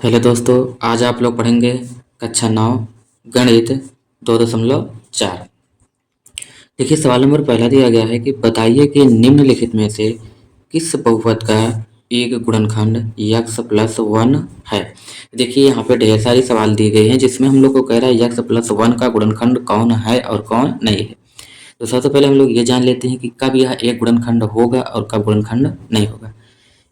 Hello दोस्तों, आज आप लोग पढ़ेंगे कक्षा 9 गणित 2.4। देखिए, सवाल नंबर पहला दिया गया है कि बताइए कि निम्नलिखित में से किस बहुपद का एक गुणनखंड यक्स प्लस वन है। देखिए, यहाँ पे ढेर सारी सवाल दी गई हैं जिसमें हम लोग को कह रहा है यक्स प्लस वन का गुणनखंड कौन है और कौन नहीं है। तो सबसे पहले हम लोग ये जान लेते हैं कि कब यह एक गुणनखंड होगा और कब गुणनखंड नहीं होगा।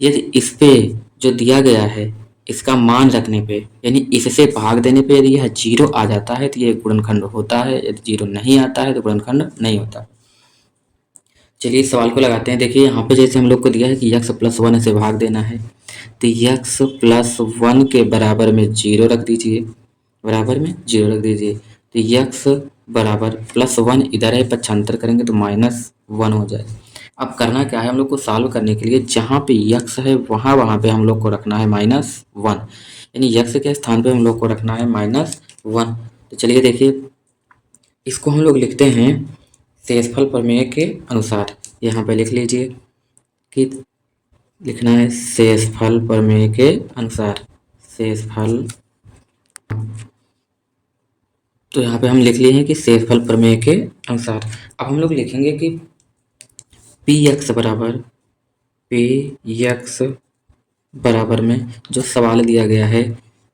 यदि इस पे जो दिया गया है इसका मान रखने पे, यानी इससे भाग देने पे यदि यह जीरो आ जाता है तो ये गुणनखंड होता है, यदि जीरो नहीं आता है तो गुणनखंड नहीं होता। चलिए इस सवाल को लगाते हैं। देखिए, यहाँ पे जैसे हम लोग को दिया है कि यक्स प्लस वन से भाग देना है, तो यक्स प्लस वन के बराबर में जीरो रख दीजिए, बराबर में जीरो रख दीजिए। तो यक्स बराबर प्लस वन इधर है, पक्षांतर करेंगे तो माइनस वन हो जाए। अब करना क्या है, हम लोग को सॉल्व करने के लिए जहाँ पे यक्स है वहाँ वहाँ पे हम लोग को रखना है माइनस वन, यानी यक्स के स्थान पे हम लोग को रखना है माइनस वन। तो चलिए देखिए, इसको हम लोग लिखते हैं शेषफल प्रमेय के अनुसार। यहाँ पे लिख लीजिए कि लिखना है शेषफल प्रमेय के अनुसार, शेषफल। तो यहाँ पे हम लिख लिए हैं कि शेषफल प्रमेय के अनुसार। अब हम लोग लिखेंगे कि पी एक्स बराबर पी एक्स बराबर में जो सवाल दिया गया है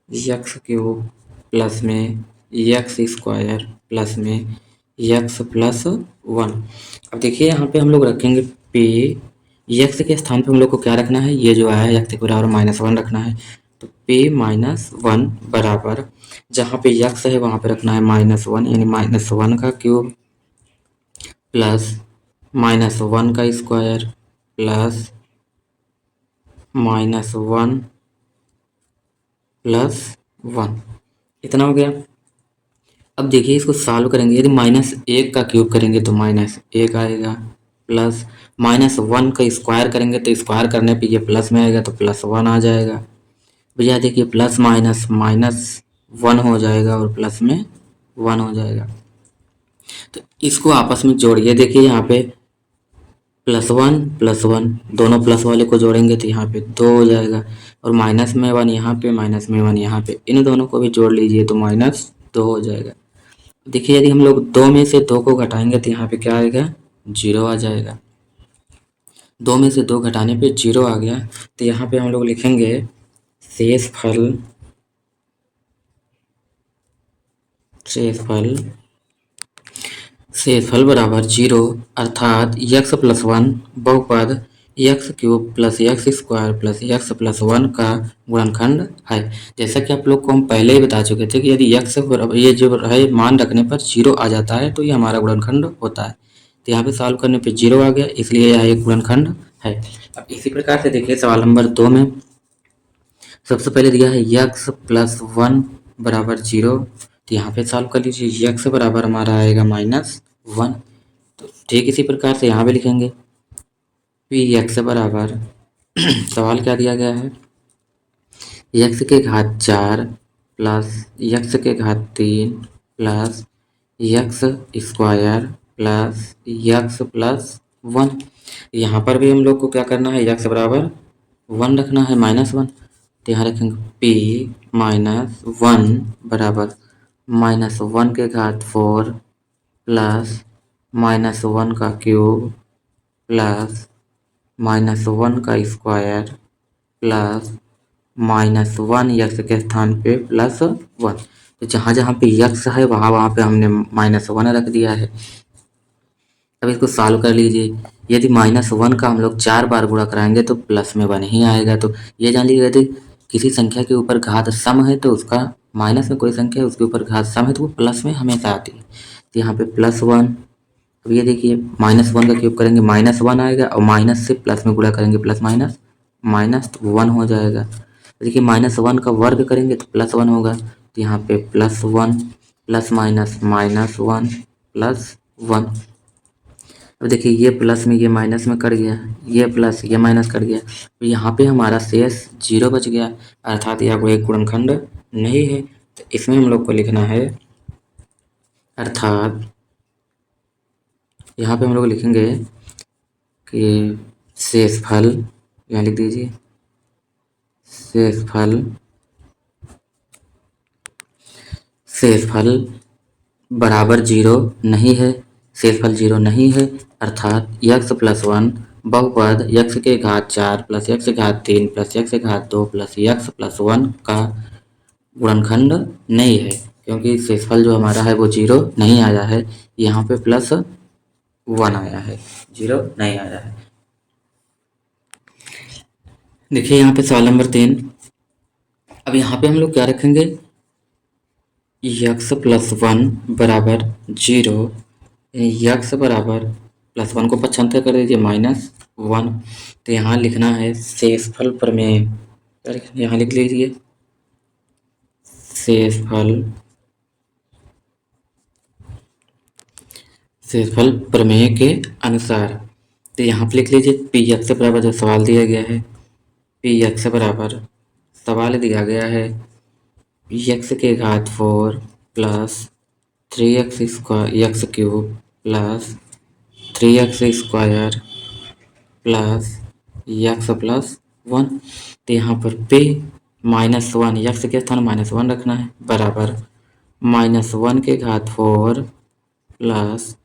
यक्स क्यूब प्लस में यक्स स्क्वायर प्लस में यक्स प्लस वन। अब देखिए, यहाँ पे हम लोग रखेंगे पे, यक्स के स्थान पे हम लोग को क्या रखना है, ये जो आया यक्स के बराबर माइनस वन रखना है। तो पे माइनस वन बराबर जहाँ पे यक्स है वहाँ पे रखना है माइनस वन, यानी माइनस वन का क्यूब प्लस माइनस वन का square plus minus one plus one. इतना हो गया। अब देखिए, इसको सॉल्व करेंगे, यदि माइनस एक का क्यूब करेंगे तो माइनस एक आएगा, प्लस माइनस वन का स्क्वायर करेंगे तो स्क्वायर करने पे ये प्लस में आएगा तो प्लस वन आ जाएगा। भैया देखिए, प्लस माइनस माइनस वन हो जाएगा और प्लस में वन हो जाएगा। तो इसको आपस में जोड़िए। देखिए यहाँ पे प्लस वन दोनों प्लस वाले को जोड़ेंगे तो यहाँ पे दो हो जाएगा, और माइनस में वन यहाँ पे, माइनस में वन यहाँ पे, इन दोनों को भी जोड़ लीजिए तो माइनस दो हो जाएगा। देखिए, यदि हम लोग दो में से दो को घटाएंगे तो यहाँ पे क्या आएगा, जीरो आ जाएगा। दो में से दो घटाने पे जीरो आ गया, तो यहाँ पे हम लोग लिखेंगे शेषफल, शेषफल शेषफल बराबर जीरो, अर्थात यक्स प्लस वन बहुपद x cube plus x square plus x plus one का गुणनखंड है। जैसा कि आप लोग को हम पहले ही बता चुके थे कि यदि यक्स बराबर ये जो है मान रखने पर जीरो आ जाता है तो ये हमारा गुणनखंड होता है। तो यहाँ पे सॉल्व करने पे जीरो आ गया, इसलिए यह एक गुणनखंड है। अब इसी प्रकार से देखिए सवाल नंबर 2 में सबसे पहले दिया है यक्स प्लस वन बराबर जीरो। तो यहाँ पे सॉल्व कर लीजिए, यक्स बराबर हमारा आएगा माइनस वन। तो ठीक इसी प्रकार से यहाँ पे लिखेंगे पी एक्स बराबर सवाल क्या दिया गया है, यक्स के घात चार प्लस यक्स के घात तीन plus x square plus x plus one. यहाँ पर भी हम लोग को क्या करना है, यक्स बराबर वन रखना है, माइनस वन। तो यहाँ रखेंगे पी माइनस वन बराबर माइनस वन के घात फोर प्लस माइनस वन का क्यूब प्लस माइनस वन का square plus minus one x के स्थान पे प्लस वन। तो जहाँ जहाँ पे यक्स है वहाँ वहाँ पे हमने माइनस वन रख दिया है। अब इसको सॉल्व कर लीजिए। यदि माइनस वन का हम लोग चार बार गुणा कराएंगे तो प्लस में वन ही आएगा। तो ये जान लीजिए, यदि किसी संख्या के ऊपर घात सम है तो उसका, माइनस में कोई संख्या है उसके ऊपर घात सम है तो वो प्लस में हमेशा आती है। तो यहाँ पे प्लस वन। अब ये देखिए, माइनस वन का क्यूब करेंगे माइनस वन आएगा, और माइनस से प्लस में गुणा करेंगे प्लस माइनस माइनस तो वन हो जाएगा। देखिए, माइनस वन का वर्ग करेंगे तो प्लस वन होगा। तो यहाँ पे plus one plus minus minus one plus one. अब देखिए, ये प्लस में ये माइनस में कट गया, ये प्लस ये माइनस कट गया, तो यहाँ पे हमारा शेष जीरो बच गया, अर्थात यह कोई गुणनखंड नहीं है। तो इसमें हम लोग को लिखना है, अर्थात यहाँ पे हम लोग लिखेंगे कि शेषफल, यहाँ लिख दीजिए शेषफल शेषफल बराबर जीरो नहीं है, शेषफल जीरो नहीं है, अर्थात यक्स प्लस वन बहुपद यक्स के घात 4 प्लस यक्स के घात 3 प्लस यक्स के घात 2 प्लस यक्स प्लस वन का गुणनखंड नहीं है, क्योंकि शेषफल जो हमारा है वो जीरो नहीं आया है, यहाँ पे प्लस वन आया है, जीरो नहीं आया है। देखिए यहाँ पे सवाल नंबर 3। अब यहाँ पे हम लोग क्या रखेंगे, यक्स प्लस वन बराबर जीरो, यक्स बराबर प्लस वन को पक्षांतर कर दीजिए माइनस वन। तो यहाँ लिखना है शेषफल प्रमेय, यहाँ लिख लीजिए शेषफल प्रमेय के अनुसार। तो यहाँ पे लिख लीजिए पी एक्स बराबर जो सवाल दिया गया है, पी एक्स बराबर सवाल दिया गया है पी एक्स के घात 4 plus 3x square x cube plus 3x square plus x plus one. तो यहाँ पर पे माइनस वन, यक्स के स्थान माइनस वन रखना है, बराबर माइनस वन के घात 4 प्लस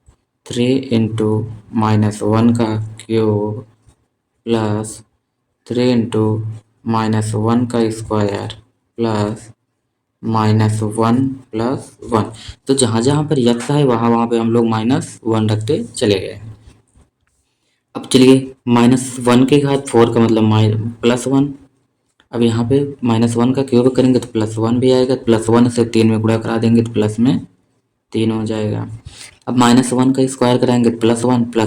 3 इंटू माइनस वन का cube plus 3 into minus one का square plus minus one plus one. तो जहाँ जहाँ पर यक्स है वहाँ पे हम लोग माइनस वन रखते चले गए। अब चलिए माइनस वन के घात 4 का मतलब प्लस वन। अब यहाँ पे माइनस वन का क्यूब करेंगे तो प्लस वन भी आएगा, प्लस वन से 3 में गुणा करा देंगे तो प्लस में 3 हो जाएगा। अब माइनस वन का स्क्वायर कराएंगे तो प्लस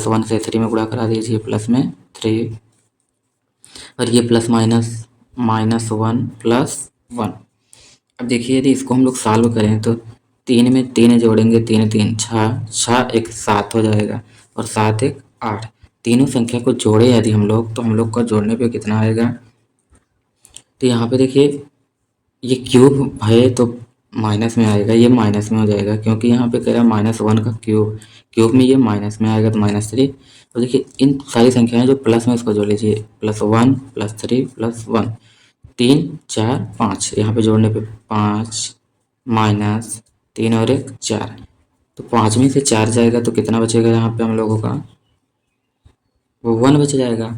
वन से 3 में गुणा करा दीजिए, प्लस में 3, और ये plus minus minus one plus one. अब देखिए यदि इसको हम लोग सॉल्व करें तो 3 में 3 जोड़ेंगे, 3 3 6, 6 एक 7 हो जाएगा और 7 एक 8। तीनों संख्या को जोड़े यदि हम लोग तो हम लोग का जोड़ने पे कितना आएगा। तो यहाँ पे देखिए ये क्यूब है तो माइनस में आएगा, ये माइनस में हो जाएगा क्योंकि यहाँ पे कह रहा है माइनस वन का क्यूब, क्यूब में ये माइनस में आएगा तो माइनस 3। तो देखिए इन सारी संख्याएं जो प्लस में इसको जोड़ लीजिए, plus one plus 3 plus one, 3 4 5, यहाँ पे जोड़ने पे 5 माइनस 3 और 1 4। तो 5 में से 4 जाएगा तो कितना बचेगा यहाँ पे हम लोगों का, वो 1 बच जाएगा।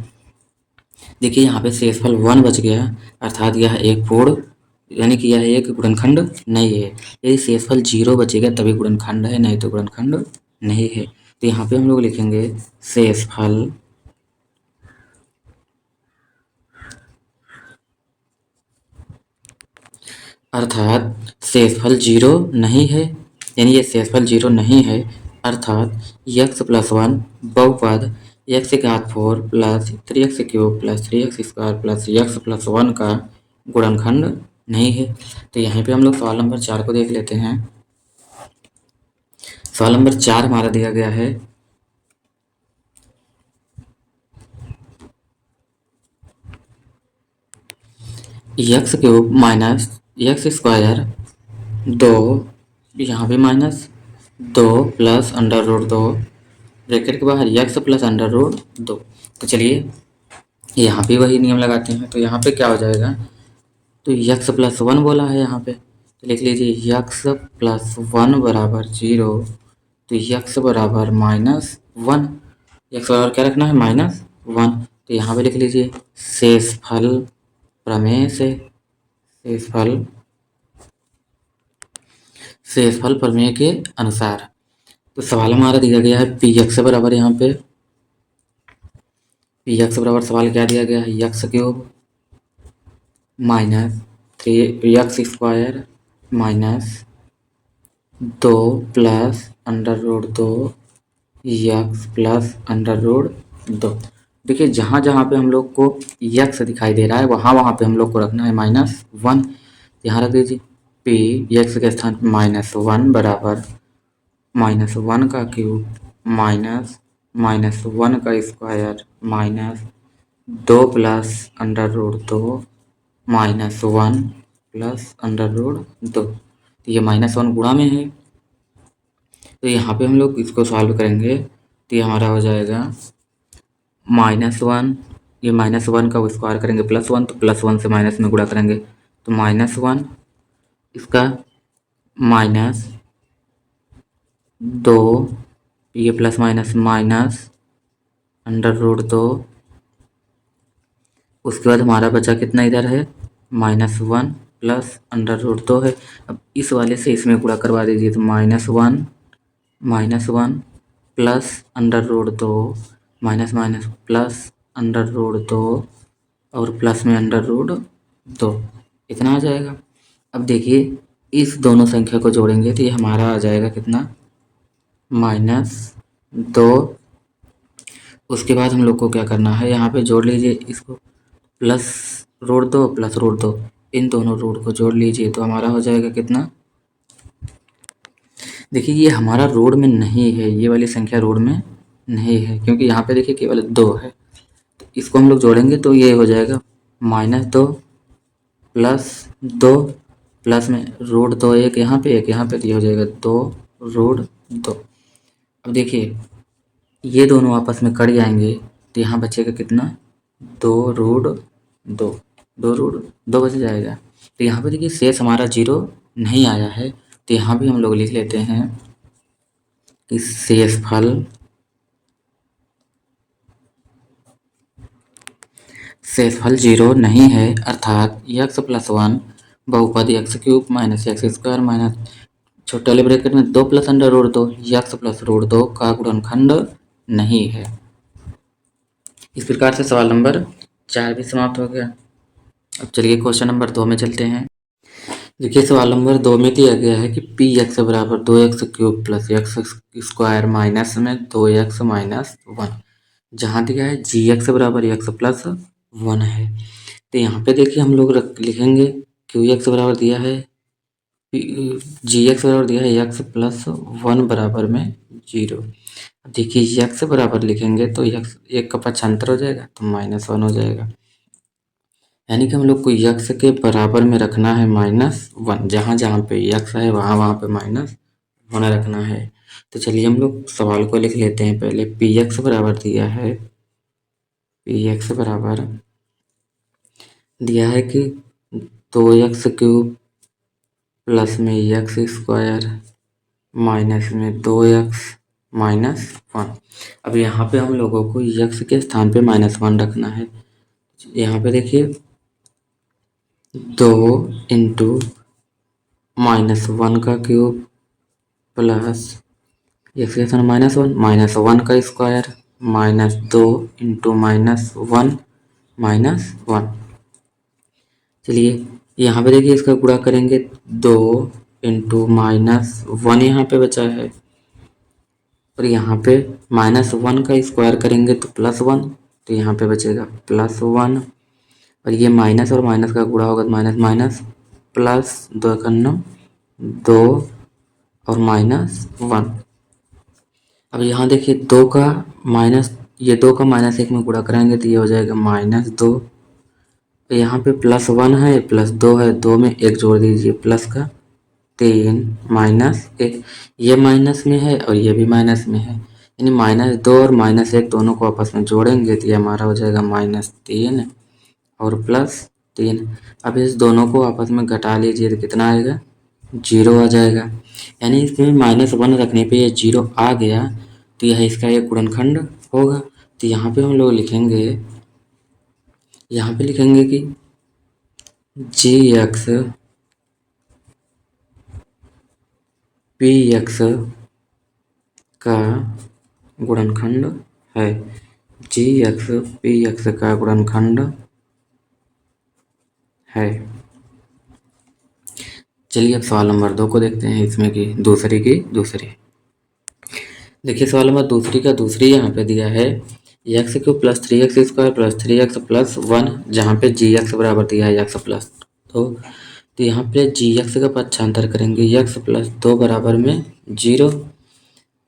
देखिए यहाँ पे शेषफल 1 बच गया, अर्थात यह एक पूर्ण यानी कि यह एक गुणनखंड नहीं है। यदि शेषफल 0 बचेगा तभी गुणनखंड है, नहीं तो गुणनखंड नहीं है। तो यहाँ पे हम लोग लिखेंगे शेषफल अर्थात शेषफल 0 नहीं है, यानी ये शेषफल 0 नहीं है, अर्थात यक्स प्लस वन बहुपद यक्स के घात 4 plus 3x cube plus 3x square plus x plus one का गुणनखंड नहीं है। तो यहाँ पे हम लोग सवाल नंबर 4 को देख लेते हैं। सवाल नंबर 4 हमारा दिया गया है x cube minus x square 2, यहाँ पे minus 2 plus under root 2 bracket के बाहर यक्स प्लस अंडर रूट 2। तो चलिए यहाँ पे वही नियम लगाते हैं। तो यहाँ पे क्या हो जाएगा, तो यक्स प्लस वन बोला है यहाँ पे, तो लिख लीजिए यक्स प्लस वन बराबर 0, तो यक्स बराबर माइनस वन, यक्स बराबर क्या रखना है माइनस वन। तो यहाँ पे लिख लीजिए शेषफल प्रमेय से, शेषफल प्रमेय के अनुसार। तो सवाल हमारा दिया गया है पी एक्स बराबर, यहाँ पे पी एक्स बराबर सवाल क्या दिया गया है, x cube minus 3x square minus 2 plus under root 2 x plus under root 2। देखिए जहाँ जहाँ पे हम लोग को यक्स दिखाई दे रहा है वहाँ वहाँ पे हम लोग को रखना है माइनस वन। यहाँ रख दीजिए पी यक्स के स्थान पर माइनस वन बराबर माइनस वन का क्यूब माइनस माइनस वन का square minus 2 plus under root 2 minus one plus under root 2। तो ये माइनस वन गुणा में है, तो यहाँ पे हम लोग इसको सॉल्व करेंगे तो ये हमारा हो जाएगा माइनस वन, ये माइनस वन का स्क्वायर करेंगे प्लस वन, तो प्लस वन से माइनस में गुणा करेंगे तो माइनस वन, इसका माइनस 2, ये प्लस माइनस माइनस √2। उसके बाद हमारा बचा कितना इधर है, -1 प्लस √2 है। अब इस वाले से इसमें गुणा करवा दीजिए तो -1 प्लस √2 माइनस माइनस प्लस √2 और प्लस में √2, इतना आ जाएगा। अब देखिए इस दोनों संख्या को जोड़ेंगे तो ये हमारा आ जाएगा कितना, -2। उसके बाद हम लोग को क्या करना है, यहाँ पे जोड़ लीजिए इसको, प्लस √2 प्लस √2, इन दोनों रूट को जोड़ लीजिए तो हमारा हो जाएगा कितना। देखिए ये हमारा रोड में नहीं है, ये वाली संख्या रोड में नहीं है क्योंकि यहाँ पे देखिए केवल 2 है। तो इसको हम लोग जोड़ेंगे तो ये हो जाएगा -2 प्लस 2 प्लस में √2, एक यहाँ पे एक यहाँ पे, तो ये हो जाएगा 2 √2। अब देखिए ये दोनों आपस में कट जाएंगे तो यहाँ बचेगा कितना, 2 √2, 2 बच जाएगा। तो यहाँ पे देखिए शेष हमारा 0 नहीं आया है, तो यहाँ भी हम लोग लिख लेते हैं कि शेषफल 0 नहीं है, अर्थात x+1 बहुपद x³ माइनस x² माइनस छोटे वाले ब्रैकेट में 2 प्लस √2 x प्लस √2 का गुणनखंड नहीं है। इस प्रकार से सवाल नंबर 4 भी समाप्त हो गया। अब चलिए क्वेश्चन नंबर 2 में चलते हैं। देखिए सवाल नंबर 2 में दिया गया है कि px बराबर 2x³ प्लस x² माइनस में 2x माइनस 1, जहाँ दिया है gx बराबर x+1 है। तो यहाँ पे देखिए हम लोग लिखेंगे qx बराबर दिया है, gx बराबर दिया है x+1 बराबर में 0। देखिए x बराबर लिखेंगे तो x एक का पक्षांतर हो जाएगा तो -1 हो जाएगा, यानी कि हम लोग को x के बराबर में रखना है -1, जहाँ जहाँ पे x है वहाँ वहाँ पे -1 रखना है। तो चलिए हम लोग सवाल को लिख लेते हैं। पहले px बराबर दिया है, px बराबर दिया है कि 2x³ प्लस में x² माइनस में 2x माइनस 1। अब यहाँ पे हम लोगों को x के स्थान पे -1 रखना है। यहाँ पे देखिए 2 इंटू -1 का क्यूब प्लस x के स्थान -1 का स्क्वायर माइनस 2 इंटू -1 -1। चलिए यहाँ पे देखिए इसका गुणा करेंगे 2 इंटू -1 यहाँ पे बचा है, और यहाँ पे -1 का स्क्वायर करेंगे तो +1, तो यहाँ पे बचेगा +1, और ये माइनस और माइनस का गुणा होगा तो माइनस माइनस प्लस 2 और -1। अब यहाँ देखिए 2 का माइनस, ये 2 का -1 में गुणा कराएंगे तो ये हो जाएगा -2। तो यहाँ पे +1 है +2 है, 2 में 1 जोड़ दीजिए प्लस का 3 -1, ये माइनस में है और ये भी माइनस में है, यानी -2 और -1 दोनों को आपस में जोड़ेंगे तो ये हमारा हो जाएगा -3 और +3। अब इस दोनों को आपस में घटा लीजिए तो कितना आएगा, 0 आ जाएगा, यानी इसमें -1 रखने पे ये 0 आ गया, तो यह इसका एक गुणनखंड होगा। तो यहाँ पे हम लोग लिखेंगे, यहाँ पे लिखेंगे कि gx px का गुणनखंड है, gx px का गुणनखंड है। चलिए अब सवाल नंबर 2 को देखते हैं, इसमें की दूसरी देखिए सवाल नंबर दूसरी यहाँ पे दिया है x³ plus 3x² plus 3x plus 1, जहाँ पे gx बराबर दिया है x+2। तो यहाँ पे gx का पक्षांतर करेंगे x+2 बराबर में 0,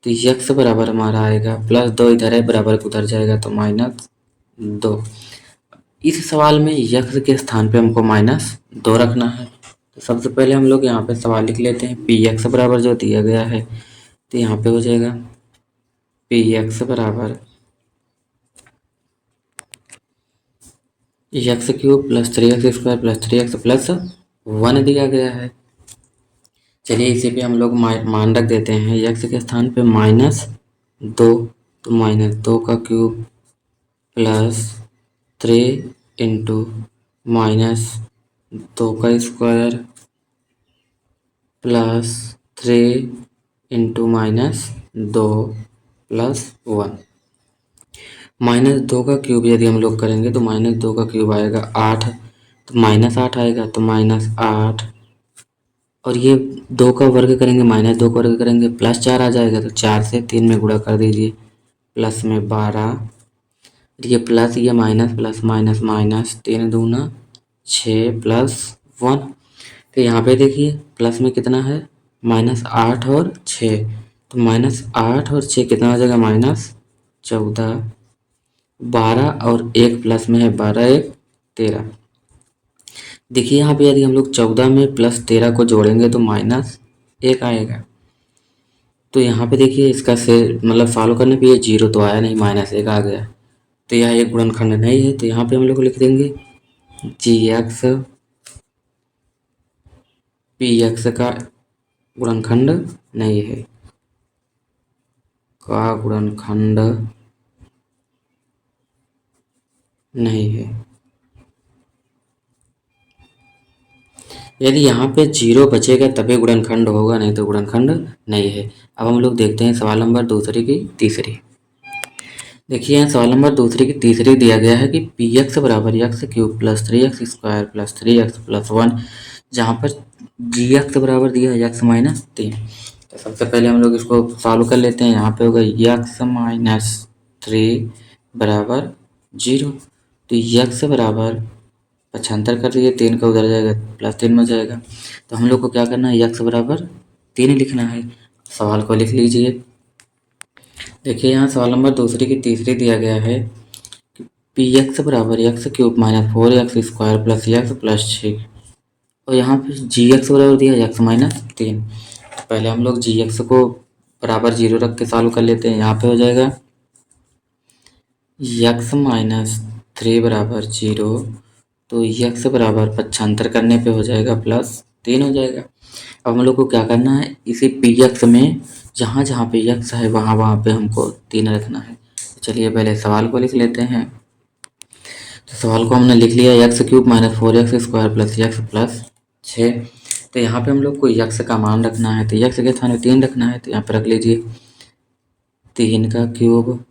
तो x बराबर हमारा आएगा +2, इधर है बराबर उधर जाएगा तो -2। इस सवाल में x के स्थान पे हमको -2 रखना है। तो सबसे पहले हम लोग यहाँ पे सवाल लिख लेते हैं, px बराबर जो दिया गया है तो यहाँ पे हो जाएगा px बराबर x³ plus 3x² plus 3x plus 1 दिया गया है। चलिए इसी पे हम लोग मान रख देते हैं यक्स के स्थान पे -2, तो -2 का क्यूब प्लस 3 इंटू -2 का स्क्वायर प्लस 3 इंटू -2 प्लस 1। -2 का क्यूब यदि हम लोग करेंगे तो -2 का क्यूब आएगा 8, तो -8 आएगा, तो -8 और ये 2 का वर्ग करेंगे, -2 का वर्ग करेंगे +4 आ जाएगा, तो 4 से 3 में गुणा कर दीजिए, प्लस में 12, ये प्लस ये माइनस प्लस माइनस माइनस, 3 दूना 6 प्लस 1। तो यहाँ पे देखिए प्लस में कितना है -8 और 6, तो -8 और 6 कितना हो जाएगा -14, 12 और 1 प्लस में है 12 1 13। देखिए यहाँ पे यदि हम लोग 14 में +13 को जोड़ेंगे तो -1 आएगा। तो यहाँ पे देखिए इसका से मतलब सॉल्व करने पे ये 0 तो आया नहीं, -1 आ गया, तो यह एक गुणनखंड नहीं है। तो यहाँ पे हम लोग लिख देंगे GX PX का गुणनखंड नहीं है, का गुणनखंड नहीं है। यदि यहाँ पे 0 बचेगा तभी गुणनखंड होगा, नहीं तो गुणनखंड नहीं है। अब हम लोग देखते हैं सवाल नंबर दूसरे की तीसरी। देखिए यहाँ सवाल नंबर दूसरे की तीसरी दिया गया है कि px बराबर x cube plus 3x square plus 3x plus 1, जहाँ पर gx बराबर दिया है x माइनस 3। तो सबसे पहले हम लोग इसको सॉल्व कर लेते हैं। यहाँ पे होगा x माइनस 3 बराबर 0, तो x बराबर 75 कर दीजिए, 3 का उधर जाएगा +3 में जाएगा। तो हम लोग को क्या करना है, x बराबर 3 लिखना है। सवाल को लिख लीजिए। देखिए यहाँ सवाल नंबर दूसरे की तीसरी दिया गया है कि px बराबर x cube minus 4x square plus x plus 6, और यहाँ पे gx बराबर दिया है x माइनस 3। पहले हम लोग gx को बराबर 0 रख के सॉल्व कर लेते हैं। यहाँ पे हो जाएगा x माइनस 3 बराबर 0, तो x बराबर 75 करने पे हो जाएगा +3 हो जाएगा। अब हम लोग को क्या करना है, इसी px में जहाँ जहाँ पे x है वहाँ वहाँ पे हमको 3 रखना है। तो चलिए पहले सवाल को लिख लेते हैं। तो सवाल को हमने लिख लिया x cube minus 4x square plus x plus 6। तो यहाँ पे हम लोग को x का मान रखना है, तो x के स्थान में 3 रखना है, तो यहाँ पे रख लीजिए 3 का क्यूब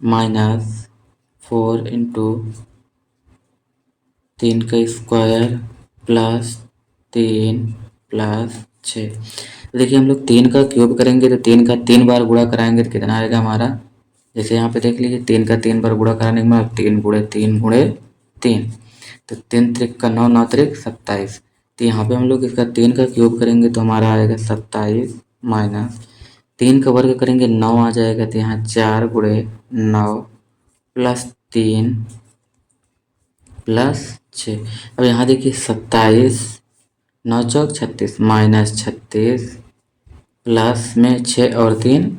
माइनस 4 इंटू 3 का स्क्वायर प्लस 3 प्लस 6। देखिए हम लोग 3 का क्यूब करेंगे तो 3 का 3 बार गुणा कराएंगे तो कितना आएगा हमारा, जैसे यहाँ पे देख लीजिए 3 का 3 बार गुणा कराने के बाद 3 गुणे 3 गुणे 3, तो 3 त्रिक का 9, 9 त्रिक 27। तो यहाँ पे हम लोग इसका 3 का क्यूब करेंगे तो हमारा आएगा 27 माइनस 3 का वर्ग करेंगे 9 आ जाएगा, तो यहाँ 4 गुणे 9 प्लस 3 प्लस 6। अब यहाँ देखिए 27 9 चौक 36 माइनस 36 प्लस में 6 और 3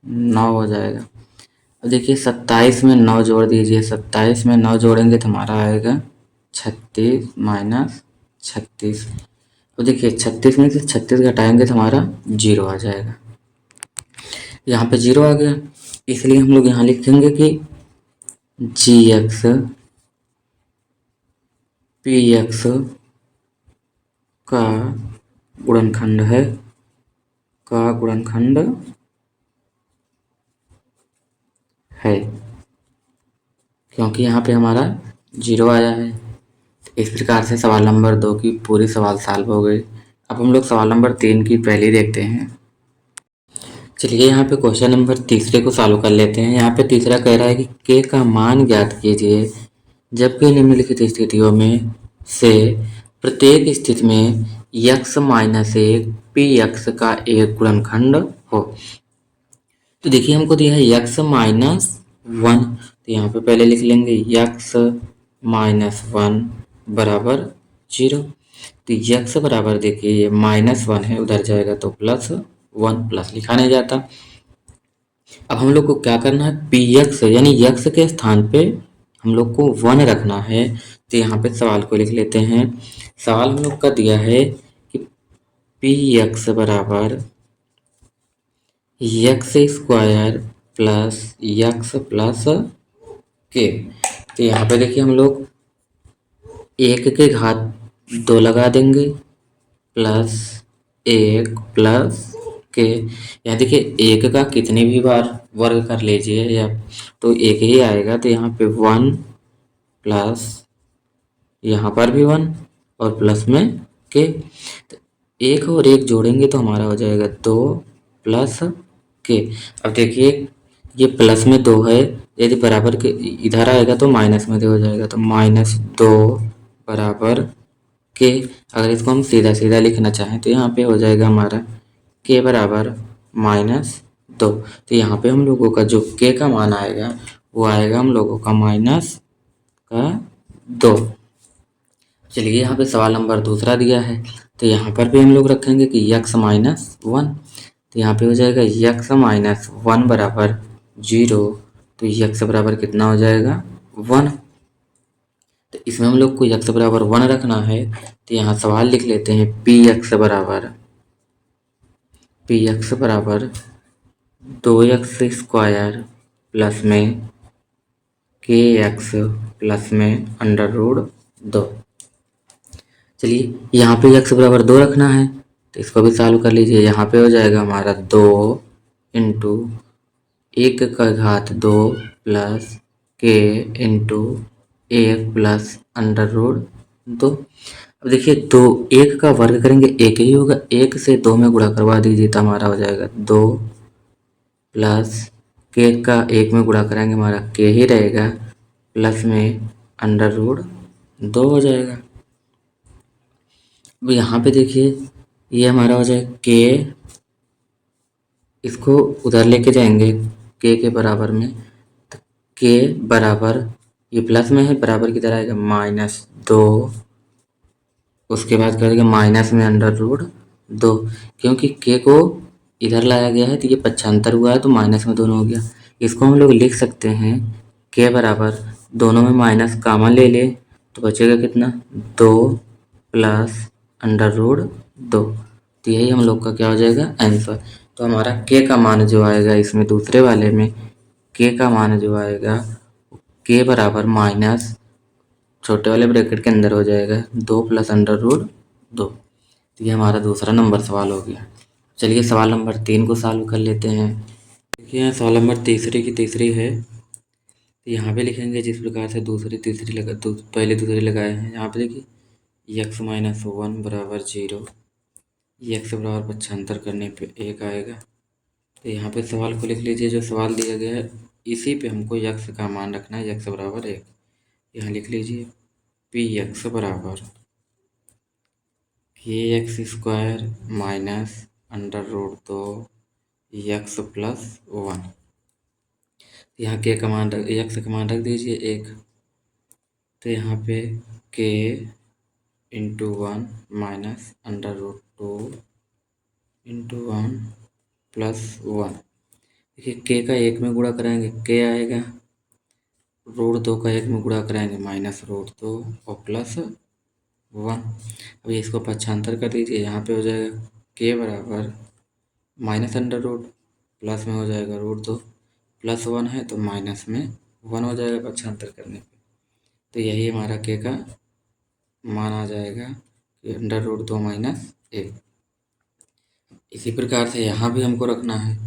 9 हो जाएगा। अब देखिए 27 में 9 जोड़ दीजिए, 27 में 9 जोड़ेंगे तो हमारा आएगा 36 माइनस 36। अब देखिए 36 में से 36 घटाएंगे तो हमारा 0 आ जाएगा। यहाँ पे 0 आ गया, इसलिए हम लोग यहाँ लिखेंगे कि GX PX का गुणनखंड है, का गुणनखंड है, क्योंकि यहाँ पे हमारा 0 आया है। इस प्रकार से सवाल नंबर 2 की पूरी सवाल सॉल्व हो गई। अब हम लोग सवाल नंबर 3 की पहली देखते हैं। चलिए यहाँ पे क्वेश्चन नंबर तीसरे को सॉल्व कर लेते हैं। यहाँ पे तीसरा कह रहा है कि k का मान ज्ञात कीजिए जबकि निम्नलिखित स्थितियों में से प्रत्येक स्थिति में x माइनस 1 px का एक गुणनखंड हो। तो देखिए हमको दिया है x माइनस 1, तो यहाँ पे पहले लिख लेंगे x माइनस 1 बराबर 0। तो x बराबर देखिए ये -1 है, उधर जाएगा तो +1, प्लस लिखा नहीं जाता। अब हम लोग को क्या करना है, px यानी x के स्थान पे हम लोग को 1 रखना है। तो यहाँ पे सवाल को लिख लेते हैं। सवाल हम लोग का दिया है कि पी एक्स बराबर x square plus x plus के। तो यहाँ पे देखिए हम लोग एक के घात दो लगा देंगे प्लस एक प्लस के। यहाँ देखिए एक का कितनी भी बार वर्ग कर लीजिए या तो एक ही आएगा। तो यहाँ पे वन प्लस यहाँ पर भी वन और प्लस में के। तो एक और एक जोड़ेंगे तो हमारा हो जाएगा दो प्लस के। अब देखिए ये प्लस में दो है, यदि बराबर के इधर आएगा तो माइनस में दो हो जाएगा। तो माइनस दो बराबर के। अगर इसको हम सीधा सीधा लिखना चाहें तो यहाँ पे हो जाएगा हमारा के बराबर माइनस दो। तो यहाँ पे हम लोगों का जो के का मान आएगा वो आएगा हम लोगों का माइनस का दो। चलिए यहाँ पे सवाल नंबर दूसरा दिया है तो यहाँ पर भी हम लोग रखेंगे कि यक्स माइनस वन। तो यहाँ पे हो जाएगा यक्स माइनस वन बराबर जीरो। तो यक्स बराबर कितना हो जाएगा वन। तो इसमें हम लोग को यक्स बराबर वन रखना है। तो यहाँ सवाल लिख लेते हैं पी एक्स बराबर दो एक्स स्क्वायर प्लस में के एक्स प्लस में अंडर रूट दो। चलिए यहाँ पे एक्स बराबर दो रखना है तो इसको भी सॉल्व कर लीजिए। यहाँ पे हो जाएगा हमारा दो इंटू एक का घात दो प्लस के इंटू एक प्लस अंडर रूट दो। अब देखिए दो एक का वर्ग करेंगे एक ही होगा, एक से दो में गुणा करवा दीजिए तो हमारा हो जाएगा दो प्लस के का एक में गुणा कराएंगे हमारा के ही रहेगा प्लस में अंडर रूट दो हो जाएगा। अब यहाँ पे देखिए ये हमारा हो जाएगा के, इसको उधर लेके जाएंगे के बराबर में। तो के बराबर ये प्लस में है बराबर की तरह आएगा माइनस दो, उसके बाद करेंगे माइनस में अंडर रूट दो। क्योंकि के को इधर लाया गया है तो ये पक्षांतर हुआ है तो माइनस में दोनों हो गया। इसको हम लोग लिख सकते हैं के बराबर दोनों में माइनस कॉमन ले ले तो बचेगा कितना दो प्लस अंडर रूट दो। तो यही हम लोग का क्या हो जाएगा आंसर। तो हमारा के का मान जो आएगा इसमें दूसरे वाले में के का मान जो आएगा के बराबर माइनस छोटे वाले ब्रैकेट के अंदर हो जाएगा दो प्लस अंडर रूट दो। तो ये हमारा दूसरा नंबर सवाल हो गया। चलिए सवाल नंबर तीन को सॉल्व कर लेते हैं। देखिए यहाँ सवाल नंबर तीसरे की तीसरी है। तो यहाँ पे लिखेंगे जिस प्रकार से दूसरी तीसरी लगा पहले दूसरी लगाए हैं। यहाँ पे देखिए यक्स माइनस वन बराबर जीरो, यक्स बराबर पक्षांतर करने पे एक आएगा। तो यहाँ पे सवाल को लिख लीजिए जो सवाल दिया गया है इसी पे हमको यक्स का मान रखना है, यक्स बराबर एक। यहाँ लिख लीजिए पी एक्स बराबर k x square minus under root दो यक्स प्लस वन। यहाँ के का मान यक्स का मान रख दीजिए एक। तो यहाँ पे k into one minus under root two into one plus one. देखिए के का एक में गुणा कराएंगे के आएगा, रूट दो का एक में गुणा कराएंगे माइनस रूट दो और प्लस वन। अब इसको पक्षांतर कर दीजिए। यहाँ पे हो जाएगा के बराबर माइनस अंडर रूट प्लस में हो जाएगा रूट दो प्लस वन है तो माइनस में वन हो जाएगा पक्षांतर करने पे। तो यही हमारा के का मान आ जाएगा कि अंडर रूट दो माइनस एक। इसी प्रकार से यहाँ भी हमको रखना है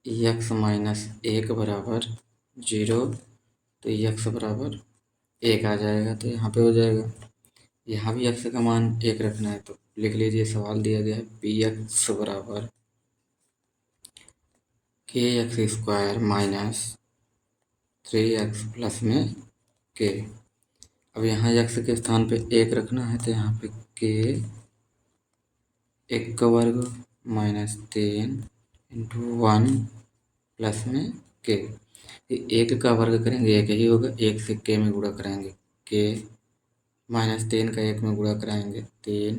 यक्स माइनस एक बराबर जीरो। तो यक्स बराबर एक आ जाएगा। तो यहाँ पे हो जाएगा यहाँ भी यक्स का मान एक रखना है। तो लिख लीजिए सवाल दिया गया है पी एक्स बराबर k x square minus three x plus में के। अब यहाँ यक्स के स्थान पे एक रखना है तो यहाँ पे के एक का वर्ग माइनस तीन इंटू वन प्लस में के। एक का वर्ग करेंगे एक ही होगा, एक से के में गुणा कराएंगे के माइनस तीन का एक में गुणा कराएंगे तीन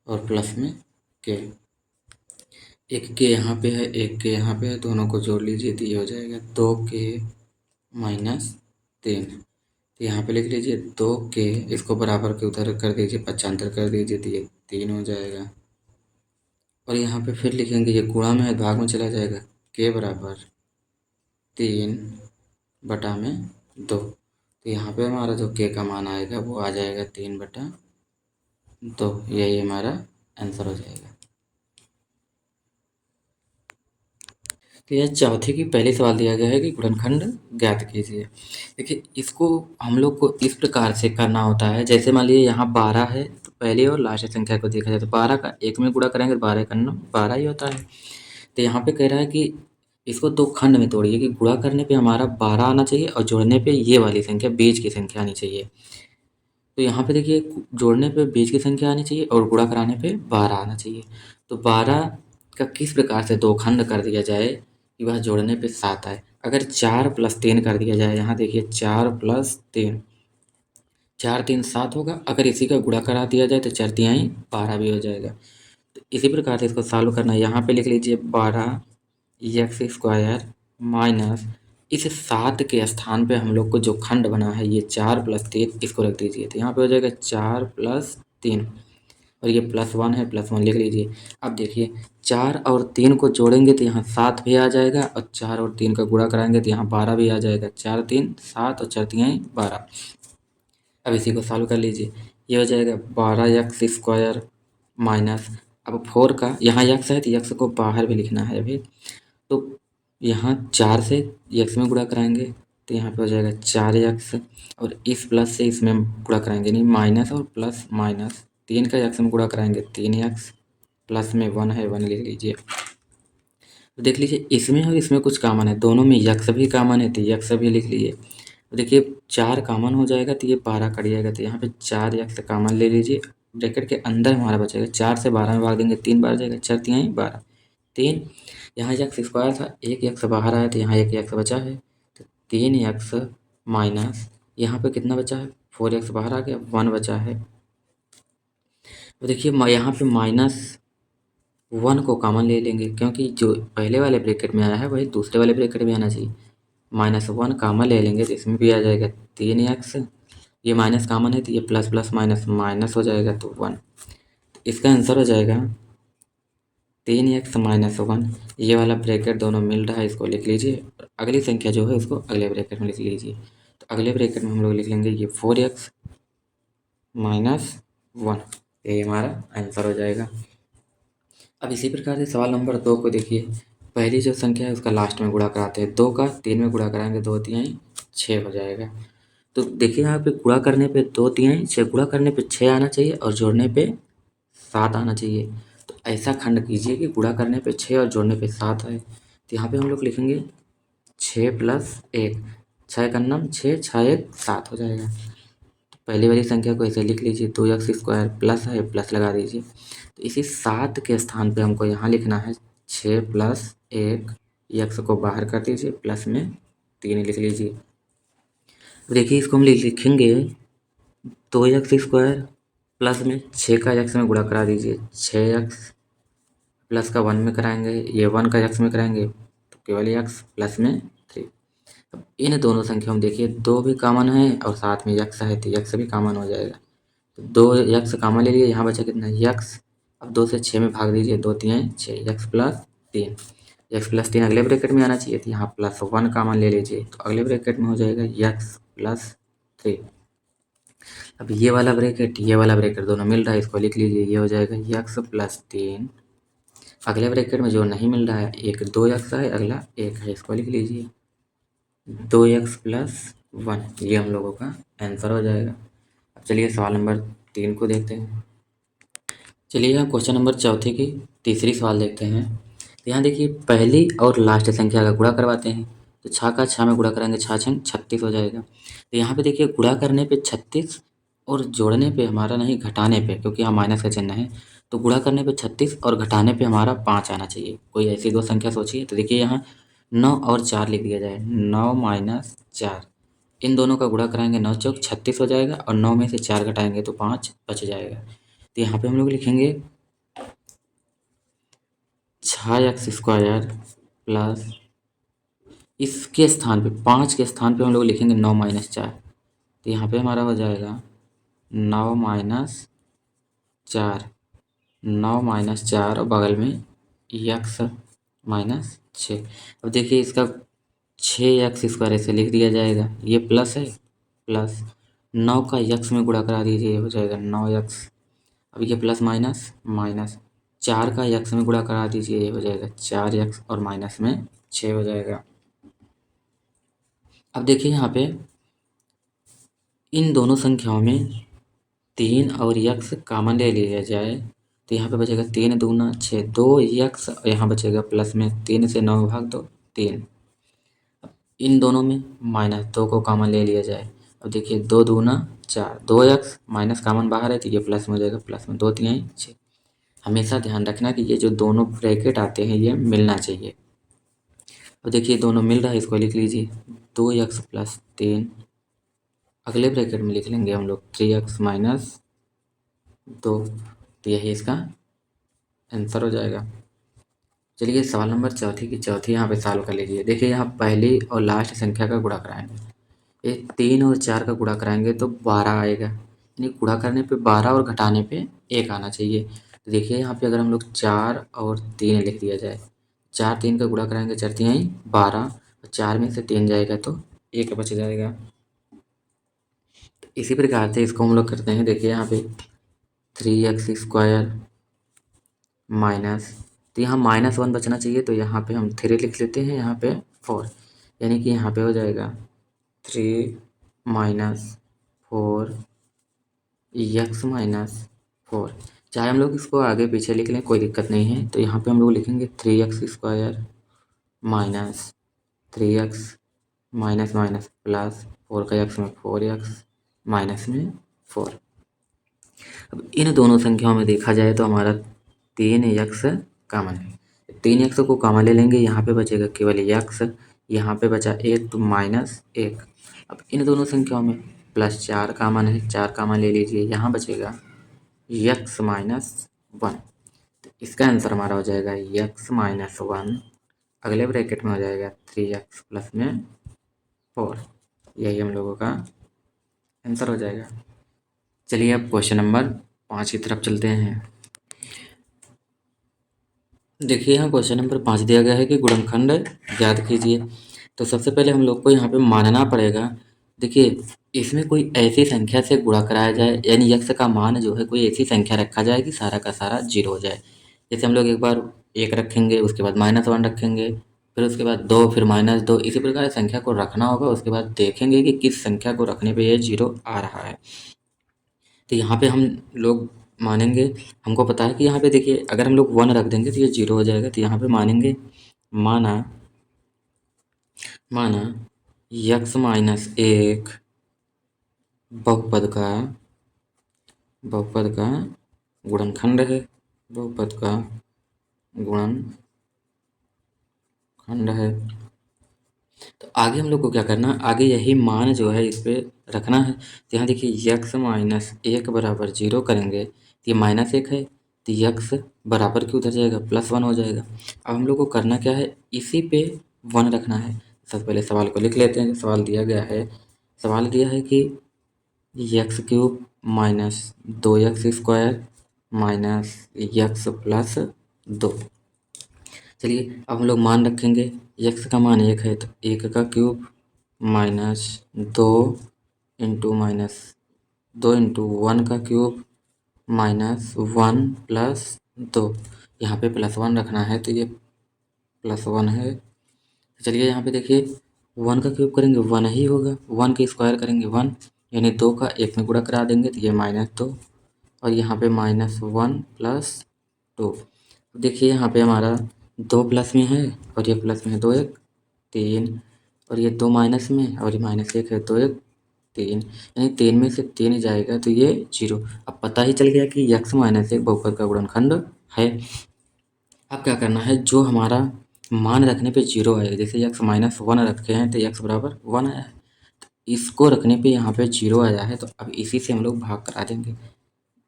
और प्लस में के। एक के यहाँ पे है एक के यहाँ पे है, दोनों को जोड़ लीजिए तो ये हो जाएगा दो के माइनस तीन। तो यहाँ पे लिख लीजिए दो के, इसको बराबर के उधर कर दीजिए पक्षांतर कर दीजिए तो ये तीन हो जाएगा। और यहाँ पे फिर लिखेंगे ये गुणा में भाग में चला जाएगा के बराबर 3/2। तो यहाँ पे हमारा जो के का मान आएगा वो आ जाएगा 3/2। यही हमारा आंसर हो जाएगा। तो यह चौथे की पहले सवाल दिया गया है कि गुणनखंड ज्ञात कीजिए। देखिए इसको हम लोग को इस प्रकार से करना होता है, जैसे मान लीजिए यहाँ 12 है तो पहली और लास्ट संख्या को देखा जाए तो 12 का एक में गुणा करेंगे तो 12 का 12 ही होता है। तो यहाँ पे कह रहा है कि इसको दो खंड में तोड़िए कि गुणा करने पे हमारा 12 आना चाहिए और जोड़ने पे ये वाली संख्या बीच की संख्या आनी चाहिए। तो यहाँ पे देखिए जोड़ने पे बीच की संख्या आनी चाहिए और गुणा कराने पे 12 आना चाहिए। तो 12 का किस प्रकार से दो खंड कर दिया जाए कि वह जोड़ने पे 7 आए। अगर 4 + 3 कर दिया जाए, यहाँ देखिए 4 + 3, 4 3 7 होगा। अगर इसी का गुणा करा दिया जाए तो 4 तिहाई 12 भी हो जाएगा। तो इसी प्रकार से इसको सॉल्व करना है। यहाँ पे लिख लीजिए 12x² माइनस इस 7 के स्थान पे हम लोग को जो खंड बना है ये 4 + 3 इसको रख दीजिए। तो यहाँ पे हो जाएगा 4 + 3 और ये +1 है, +1 लिख लीजिए। अब देखिए 4 और 3 को जोड़ेंगे तो यहाँ 7 भी आ जाएगा और 4 और 3 का गुणा कराएंगे तो यहाँ 12 भी आ जाएगा। 4 3 7 और 4 तिहाई 12। अब इसी को सॉल्व कर लीजिए। ये हो जाएगा 12x² माइनस, अब 4 का यहाँ x है तो x को बाहर भी लिखना है अभी। तो यहाँ 4 से x में गुणा कराएंगे तो यहाँ पे हो जाएगा 4x और इस प्लस से इसमें गुणा कराएंगे नहीं, माइनस और प्लस माइनस। 3 का x में गुणा कराएंगे 3x, प्लस में 1 है 1 लिख लीजिए। तो देख लीजिए इसमें और इसमें कुछ कॉमन है, दोनों में यक्स भी कॉमन है तो यक्स भी लिख लीजिए। तो देखिए 4 कॉमन हो जाएगा तो ये 12 कट जाएगा तो यहाँ पे 4 यक्स कॉमन ले लीजिए। ब्रैकेट के अंदर हमारा बचेगा 4 से 12 में भाग देंगे 3 बार जाएगा, 4 तिहाई 12। 3 यहाँ x² था, एक यक्स बाहर आया तो यहाँ एक यक्स बचा है तो 3x माइनस यहाँ पे कितना बचा है 4x बाहर आ गया 1 बचा है। तो देखिए यहाँ पे -1 को कॉमन ले लेंगे क्योंकि जो पहले वाले ब्रैकेट में आया है वही दूसरे वाले ब्रैकेट में आना चाहिए। -1 कॉमन ले लेंगे तो इसमें भी आ जाएगा 3x। ये माइनस कॉमन है तो ये प्लस प्लस माइनस माइनस हो जाएगा तो 1। इसका आंसर हो जाएगा 3x - 1। ये वाला ब्रैकेट दोनों मिल रहा है, इसको लिख लीजिए। अगली संख्या जो है उसको अगले ब्रैकेट में लिख लीजिए। तो अगले ब्रैकेट में हम लोग लिख लेंगे ये 4x - 1। यही हमारा आंसर हो जाएगा। अब इसी प्रकार से सवाल नंबर 2 को देखिए। पहली जो संख्या है उसका लास्ट में गुणा कराते हैं। 2 का 3 में गुणा कराएंगे 2 तिहाई 6 हो जाएगा। तो देखिए यहाँ पे गुणा करने पे 2 तिहाई 6, गुणा करने पे 6 आना चाहिए और जोड़ने पे 7 आना चाहिए। तो ऐसा खंड कीजिए कि गुणा करने पे 6 और जोड़ने पे 7 आए। तो यहाँ पे हम लोग लिखेंगे 6 + 1, 6 का नाम 6, 6 1 7 हो जाएगा। तो पहली वाली संख्या को ऐसे लिख लीजिए 2x² प्लस है प्लस लगा दीजिए। तो इसी 7 के स्थान पे हमको यहाँ लिखना है 6 + 1, x को बाहर कर दीजिए, प्लस में 3 लिख लीजिए। देखिए इसको हम लिखेंगे 2x² प्लस में 6 का x में गुणा करा दीजिए, 6x प्लस का 1 में कराएंगे, ये 1 का x में कराएंगे तो केवल x प्लस में 3। अब इन दोनों संख्याओं में देखिए 2 भी कॉमन है और साथ में x है तो x भी कॉमन हो जाएगा। तो 2x कॉमन ले लिए, यहाँ बचा कितना x। अब 2 से 6 में भाग दीजिए, 2 तिहाई 6, x + 3। x + 3 अगले ब्रैकेट में आना चाहिए तो यहाँ +1 कॉमन ले लीजिए तो अगले ब्रैकेट में हो जाएगा x + 3। अब ये वाला ब्रैकेट दोनों मिल रहा है, इसको लिख लीजिए। ये हो जाएगा x + 3। अगले ब्रैकेट में जो नहीं मिल रहा है, एक 2x है, अगला 1 है, इसको लिख लीजिए 2x + 1। ये हम लोगों का आंसर हो जाएगा। अब चलिए सवाल नंबर 3 को देखते हैं। चलिए हम क्वेश्चन नंबर चौथे की तीसरी सवाल देखते हैं। तो यहाँ देखिए पहली और लास्ट संख्या का गुणा करवाते हैं। तो 6 का 6 में गुणा करेंगे, 6 छंग 36 हो जाएगा। तो यहाँ पे देखिए गुणा करने पे 36 और जोड़ने पे हमारा नहीं, घटाने पे, क्योंकि यहाँ माइनस का चिन्ह है। तो गुणा करने पे 36 और घटाने पे हमारा 5 आना चाहिए। कोई ऐसी दो संख्या सोचिए। तो देखिए यहाँ 9 और 4 लिख दिया जाए, 9 - 4। इन दोनों का गुणा कराएंगे, 9 चौक 36 हो जाएगा और 9 में से 4 घटाएंगे तो 5 बच जाएगा। तो यहाँ पे हम लोग लिखेंगे 6x² प्लस इसके स्थान पे 5 के स्थान पे हम लोग लिखेंगे 9 - 4। तो यहाँ पे हमारा हो जाएगा 9 - 4 9 माइनस 4 और बगल में यक्स माइनस 6। अब देखिए इसका 6x² ऐसे लिख दिया जाएगा, ये प्लस है, प्लस 9 का यक्स में गुणा करा दीजिए, हो जाएगा 9x। अब ये प्लस माइनस माइनस 4 का यक्स में गुणा करा दीजिए, ये हो जाएगा 4x और माइनस में 6 हो जाएगा। अब देखिए यहाँ पे इन दोनों संख्याओं में 3 और यक्स कॉमन ले लिया जाए तो यहाँ पे बचेगा 3 दूना 6, 2x और यहाँ बचेगा प्लस में 3 से 9 भाग दो 3। इन दोनों में -2 को कॉमन ले लिया जाए। अब देखिए 2 दूना 4, 2x माइनस कॉमन बाहर है तो ये प्लस में हो जाएगा, प्लस में 2 3 6। हमेशा ध्यान रखना कि ये जो दोनों ब्रैकेट आते हैं ये मिलना चाहिए। अब देखिए दोनों मिल रहा है, इसको लिख लीजिए 2x प्लस 3, अगले ब्रैकेट में लिख लेंगे हम लोग 3x माइनस 2, तो यही इसका आंसर हो जाएगा। चलिए सवाल नंबर चौथी की चौथी यहाँ पे सॉल्व कर लीजिए। देखिए यहाँ पहली और लास्ट संख्या का गुणा कराएंगे, ये 3 और 4 का गुणा कराएंगे तो 12 आएगा, यानी गुणा करने पे 12 और घटाने पे 1 आना चाहिए। तो देखिए यहाँ पे अगर हम लोग 4 और 3 लिख दिया जाए, 4 3 का गुणा कराएंगे 4 3 12, और 4 में से 3 जाएगा तो 1 बच जाएगा। इसी प्रकार से इसको हम लोग करते हैं। देखिए यहाँ पे 3x² माइनस, तो यहाँ -1 बचना चाहिए तो यहाँ पे हम 3 लिख लेते हैं, यहाँ पे 4, यानी कि यहाँ पे हो जाएगा 3 माइनस 4 यक्स माइनस 4। चाहे हम लोग इसको आगे पीछे लिख लें, कोई दिक्कत नहीं है। तो यहाँ पे हम लोग लिखेंगे 3x² minus 3x minus minus plus 4 का यक्स में 4x माइनस में 4। अब इन दोनों संख्याओं में देखा जाए तो हमारा 3x कॉमन है, 3x को कॉमन ले लेंगे, यहाँ पे बचेगा केवल यक्स, यहाँ पे बचा 1 तो -1। अब इन दोनों संख्याओं में +4 कॉमन है, 4 कॉमन ले लीजिए, यहाँ बचेगा यक्स माइनस 1। तो इसका आंसर हमारा हो जाएगा यक्स माइनस 1, अगले ब्रैकेट में हो जाएगा 3x प्लस में 4, यही हम लोगों का आंसर हो जाएगा। चलिए अब क्वेश्चन नंबर 5 की तरफ चलते हैं। देखिए यहाँ क्वेश्चन नंबर 5 दिया गया है कि गुणनखंड याद कीजिए। तो सबसे पहले हम लोग को यहाँ पे मानना पड़ेगा, देखिए इसमें कोई ऐसी संख्या से गुणा कराया जाए, यानी यक्स का मान जो है कोई ऐसी संख्या रखा जाए कि सारा का सारा 0 हो जाए। जैसे हम लोग एक बार 1 रखेंगे, उसके बाद -1 रखेंगे, फिर उसके बाद 2, फिर -2, इसी प्रकार संख्या को रखना होगा। उसके बाद देखेंगे कि किस संख्या को रखने पर यह 0 आ रहा है। तो यहाँ पे हम लोग मानेंगे, हमको पता है कि यहाँ पे देखिए अगर हम लोग 1 रख देंगे तो ये 0 हो जाएगा। तो यहाँ पे मानेंगे, माना माना यक्स माइनस 1 बहुपद का गुणनखंड है, बहुपद का गुणनखंड है। तो आगे हम लोग को क्या करना है, आगे यही मान जो है इस पर रखना है। तो यहाँ देखिए यक्स माइनस 1 बराबर 0 करेंगे तो ये -1 है, तो यक्स बराबर के उधर जाएगा +1 हो जाएगा। अब हम लोग को करना क्या है, इसी पे 1 रखना है। सबसे पहले सवाल को लिख लेते हैं। सवाल दिया गया है, सवाल दिया है कि x³ minus 2x² minus x plus 2। चलिए अब हम लोग मान रखेंगे, x का मान 1 है तो 1 का क्यूब माइनस 2 इंटू 1 का क्यूब माइनस 1 प्लस 2। यहाँ पे +1 रखना है तो ये +1 है। चलिए यहाँ पे देखिए 1 का क्यूब करेंगे 1 ही होगा, 1 के स्क्वायर करेंगे 1, यानी 2 का 1 में गुणा करा देंगे तो ये -2, और यहाँ पे -1 प्लस 2। देखिए यहाँ पे हमारा 2 प्लस में है और ये प्लस में है, 2 1 3, और ये 2 माइनस में और ये -1 है, 2 1 3, यानी 3 में से 3 जाएगा तो ये 0। अब पता ही चल गया कि यक्स माइनस 1 बहुपद का गुणनखंड है। अब क्या करना है, जो हमारा मान रखने पे 0 आएगा, जैसे यक्स -1 रखे हैं तो यक्स बराबर 1 आया है, तो इसको रखने पे यहाँ पे 0 आया है, तो अब इसी से हम लोग भाग करा देंगे।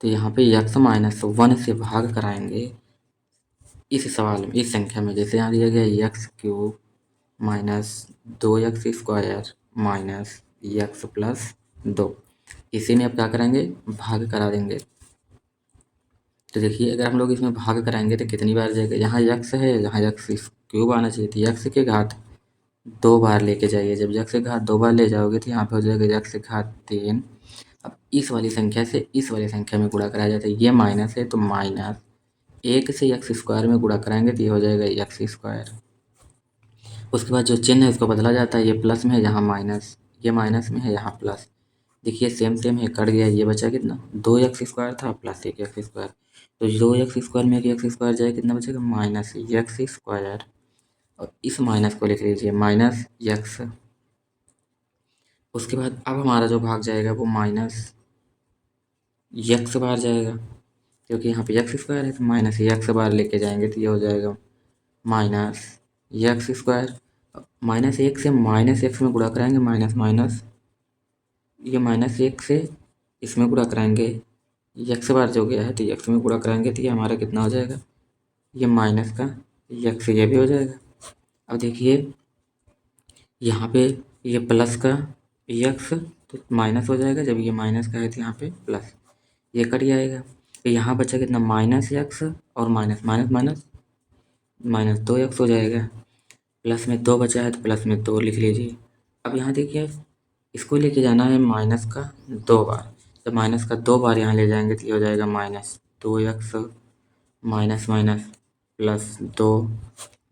तो यहाँ पे यक्स -1 से भाग कराएंगे इस सवाल में, इस संख्या में। जैसे यहाँ दिया गया x³ minus 2x² minus x plus 2, इसी में अब क्या करेंगे, भाग करा देंगे। तो देखिए अगर हम लोग इसमें भाग कराएंगे तो कितनी बार जाएगा, यहाँ यक्स है, यहाँ यक्स क्यूब आना चाहिए, तो यक्स के घात 2 बार लेके जाइए। जब यक्स के घात 2 बार ले जाओगे तो यहाँ पे हो जाएगा यक्स के घात 3। अब इस वाली संख्या से इस वाली संख्या में गुणा कराया जाता है, ये माइनस है तो माइनस 1 से यक्स स्क्वायर में गुणा कराएंगे तो ये हो जाएगा यक्स स्क्वायर। उसके बाद जो चिन्ह है उसको बदला जाता है, ये प्लस में है यहाँ माइनस, ये माइनस में है यहाँ प्लस। देखिए सेम सेम है, कट गया, ये बचा कितना 2 एक्स स्क्वायर था प्लस 1 एक्स स्क्वायर, तो 2 एक्स स्क्वायर में 1 एक्स स्क्वायर जाए कितना बचेगा माइनस एक्स स्क्वायर। और इस माइनस को लिख लीजिए माइनस यक्स। उसके बाद अब हमारा जो भाग जाएगा वो माइनस यक्स बार जाएगा, क्योंकि यहाँ पे एक्स स्क्वायर है तो माइनस एक्स बार लेके जाएंगे तो ये हो जाएगा माइनस एक्स स्क्वायर। माइनस 1 से माइनस एक्स में गुणा कराएंगे, माइनस माइनस, ये माइनस 1 से इसमें गुणा कराएंगे, एक्स बार जो गया है तो एक्स में गुणा कराएंगे तो ये हमारा कितना हो जाएगा, ये माइनस का एक्स, ये भी हो जाएगा। अब देखिए यहाँ पे ये प्लस का एक्स तो माइनस हो जाएगा, जब ये माइनस का है तो यहाँ पे प्लस, ये कट जाएगा, तो यहाँ बचा कितना माइनस एक्स और minus minus minus minus 2 x हो जाएगा, प्लस में 2 बचा है तो प्लस में 2 लिख लीजिए। अब यहाँ देखिए इसको लेके जाना है माइनस का 2 बार, जब माइनस का 2 बार यहाँ ले जाएंगे तो ये हो जाएगा minus 2 x minus minus plus 2।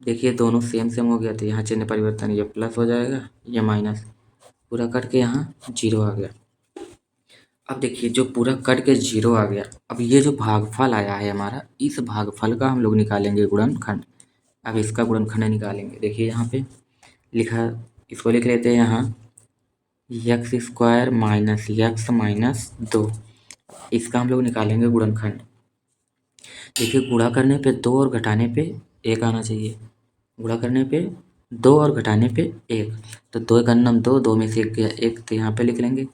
देखिए दोनों सेम सेम हो गया तो यहाँ चिन्ह परिवर्तन, ये प्लस हो जाएगा, ये माइनस, पूरा कट के यहाँ 0 आ गया। अब देखिए जो पूरा कट के 0 आ गया, अब ये जो भागफल आया है हमारा, इस भागफल का हम लोग निकालेंगे गुणनखंड। अब इसका गुणनखंड निकालेंगे, देखिए यहाँ पे लिखा, इसको लिख लेते हैं यहाँ x square minus x minus 2, इसका हम लोग निकालेंगे गुणनखंड। देखिए गुणा करने पे 2 और घटाने पे 1 आना चाहिए, गुणा करने पे 2 और घटाने पे 1, तो 2 का नम 2, 2 में से 1 गया 1, तो यहाँ पे लिख लेंगे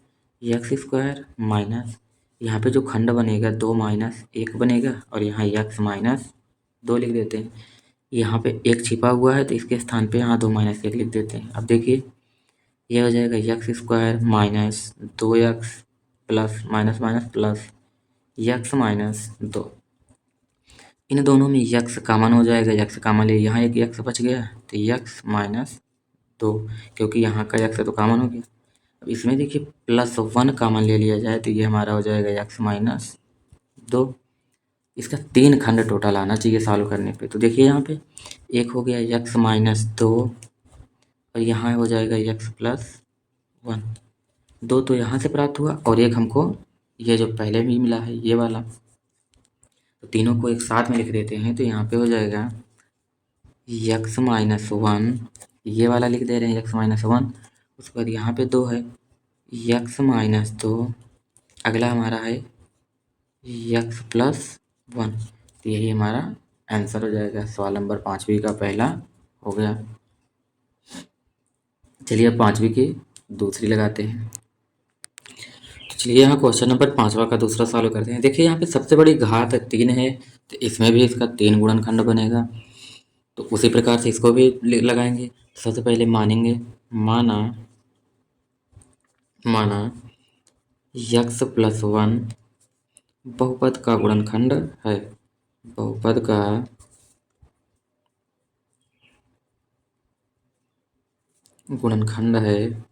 एक्स स्क्वायर माइनस, यहाँ पे जो खंड बनेगा 2 माइनस 1 बनेगा, और यहाँ एक्स माइनस 2 लिख देते हैं। यहाँ पे 1 छिपा हुआ है तो इसके स्थान पे यहाँ 2 माइनस 1 लिख देते हैं। अब देखिए ये हो जाएगा x square minus 2 x plus minus minus plus x minus 2। इन दोनों में यक्स कॉमन हो जाएगा, यक्स कॉमन ले, यहाँ एक यक्स बच गया तो यक्स माइनस 2, क्योंकि यहाँ का यक्स तो कॉमन हो गया। अब इसमें देखिए +1 कॉमन ले लिया जाए तो ये हमारा हो जाएगा यक्स माइनस 2। इसका 3 खंड टोटल आना चाहिए सॉल्व करने पे, तो देखिए यहाँ पे एक हो गया यक्स माइनस 2 और यहाँ हो जाएगा यक्स प्लस 1, 2 तो यहाँ से प्राप्त हुआ और एक हमको ये जो पहले भी मिला है ये वाला, तो तीनों को एक साथ में लिख देते हैं, तो यहाँ पे हो जाएगा यक्स माइनस 1, ये वाला लिख दे रहे हैं यक्स माइनस 1, उसके बाद यहाँ पे 2 है यक्स माइनस 2, अगला हमारा है यक्स प्लस 1, तो यही हमारा आंसर हो जाएगा। सवाल नंबर 5वीं का पहला हो गया। चलिए अब 5वीं की दूसरी लगाते हैं। चलिए यहाँ क्वेश्चन नंबर 5वां का दूसरा सॉल्व करते हैं। देखिए यहाँ पे सबसे बड़ी घात 3 है, तो इसमें भी इसका 3 गुणनखंड बनेगा, तो उसी प्रकार से इसको भी लगाएंगे। सबसे पहले मानेंगे, माना माना यक्स प्लस 1 बहुपद का गुणनखंड है, बहुपद का गुणनखंड है,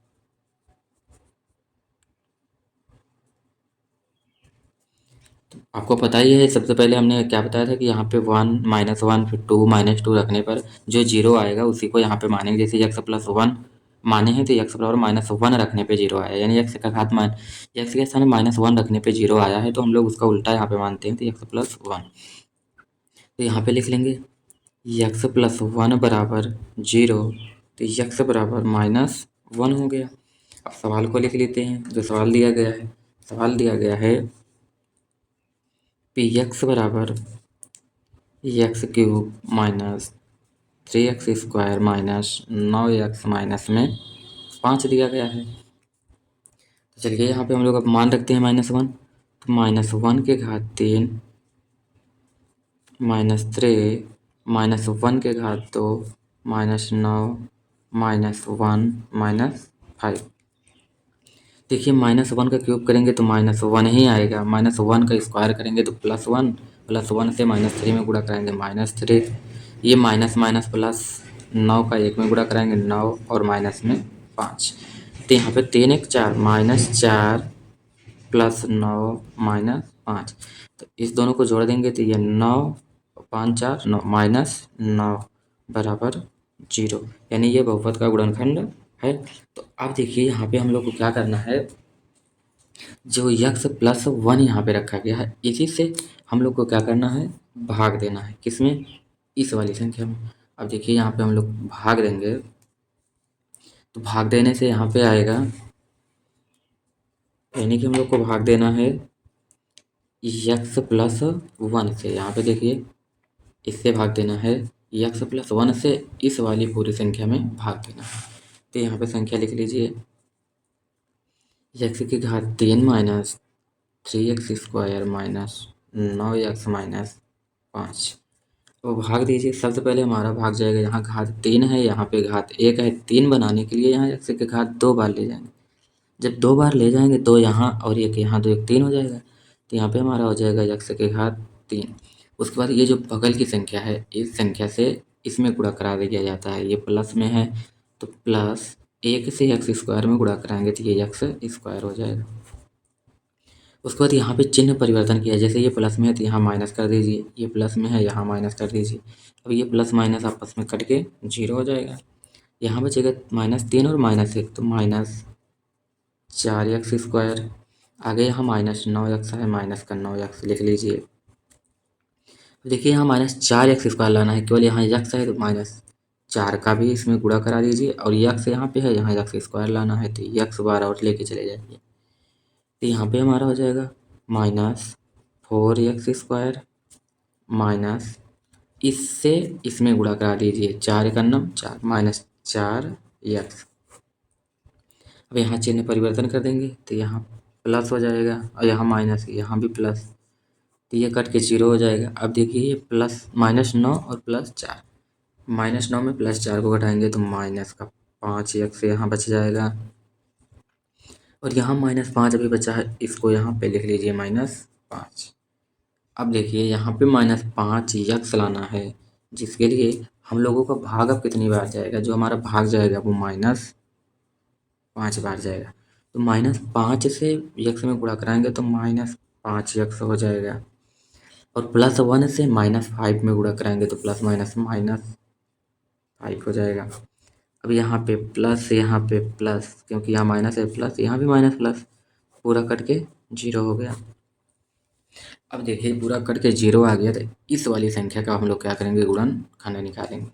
आपको पता ही है सबसे पहले हमने क्या बताया था कि यहाँ पे 1 -1 फिर 2 -2 रखने पर जो 0 आएगा उसी को यहाँ पे मानेंगे। जैसे यक्स प्लस 1 माने हैं तो यक्स बराबर -1 रखने पे 0 आया, यानी यक्स का घात मान यक्स के स्थान में -1 रखने पे 0 आया है, तो हम लोग उसका उल्टा यहाँ पे मानते हैं, तो यक्स प्लस 1, तो यहाँ पे लिख लेंगे यक्स प्लस 1 बराबर 0, तो यक्स बराबर -1 हो गया। अब सवाल को लिख लेते हैं, जो सवाल दिया गया है, सवाल दिया गया है पी एक्स बराबर x cube minus 3x square minus 9x minus में 5 दिया गया है। तो चलिए यहाँ पे हम लोग अब मान रखते हैं -1, तो -1 के घात 3 -3 -1 के घात 2 -9 -1 -5। देखिए -1 का क्यूब करेंगे तो -1 ही आएगा, -1 का स्क्वायर करेंगे तो +1 +1 से -3 में गुणा कराएंगे -3, ये माइनस माइनस प्लस 9 का 1 में गुणा कराएंगे 9 और माइनस में 5, तो यहाँ पे 3 1 4 -4 +9 -5, तो इस दोनों को जोड़ देंगे तो ये 9 5 4 9 -9 बराबर 0, यानी ये बहुपद का गुणनखंड है। तो अब देखिए यहाँ पे हम लोग को क्या करना है, जो x+1 यहाँ पे रखा गया है इसी से हम लोग को क्या करना है, भाग देना है, किसमें, इस वाली संख्या में। अब देखिए यहाँ पे हम लोग भाग देंगे तो भाग देने से यहाँ पे आएगा, यानी कि हम लोग को भाग देना है x+1 से, यहाँ पे देखिए इससे भाग देना है, x+1 से इस वाली पूरी संख्या में भाग देना है। तो यहाँ पे संख्या लिख लीजिए x³ minus 3x² minus 9x minus 5, तो भाग दीजिए। सबसे पहले हमारा भाग जाएगा, यहाँ घात 3 है, यहाँ पे घात 1 है, 3 बनाने के लिए यहाँ x की घात 2 बार ले जाएंगे, जब 2 बार ले जाएंगे 2 यहाँ और 1 यहाँ, 2 1 3 हो जाएगा, तो यहाँ पे हमारा हो जाएगा x की घात 3। उसके बाद ये जो बगल की संख्या है इस संख्या से इसमें गुणा करा दिया जाता है, ये प्लस में है तो +1 से x² में गुणा कराएंगे तो ये x² हो जाएगा। उसके बाद यहाँ पे चिन्ह परिवर्तन किया, जैसे ये प्लस में है तो यहाँ माइनस कर दीजिए, ये प्लस में है यहाँ माइनस कर दीजिए, अब ये प्लस माइनस आपस में कट के 0 हो जाएगा। यहाँ बचेगा -3 और -1, तो -4x², आगे यहाँ -9x है, माइनस का 9x लिख लीजिए। देखिए यहाँ -4x² लाना है, केवल यहाँ x है तो -4 का भी इसमें गुणा करा दीजिए, और x यहाँ पे है, यहाँ x² लाना है तो x बार और लेके चले जाइए, तो यहाँ पे हमारा हो जाएगा -4x² माइनस, इससे इसमें गुणा करा दीजिए, 4 का 9 4 -4x। अब यहाँ चिन्ह परिवर्तन कर देंगे तो यहाँ प्लस हो जाएगा, और यहाँ माइनस, यहाँ भी प्लस, तो ये कट के 0 हो जाएगा। अब देखिए ये प्लस -9 और +4, -9 में +4 को घटाएंगे तो माइनस का 5x यहाँ बच जाएगा, और यहाँ -5 अभी बचा है, इसको यहाँ पे लिख लीजिए -5। अब देखिए यहाँ पे -5x लाना है, जिसके लिए हम लोगों का भाग अब कितनी बार जाएगा, जो हमारा भाग जाएगा वो -5 बार जाएगा, तो -5 से x में गुणा कराएंगे तो -5x हो जाएगा, और +1 से -5 में गुणा कराएंगे तो +-5 हो जाएगा। अब यहाँ पे प्लस, यहाँ पे प्लस, क्योंकि यहाँ माइनस है, प्लस यहाँ भी माइनस प्लस, पूरा कट के 0 हो गया। अब देखिए पूरा कट के 0 आ गया, तो इस वाली संख्या का हम लोग क्या करेंगे, गुणनखंड निकालेंगे।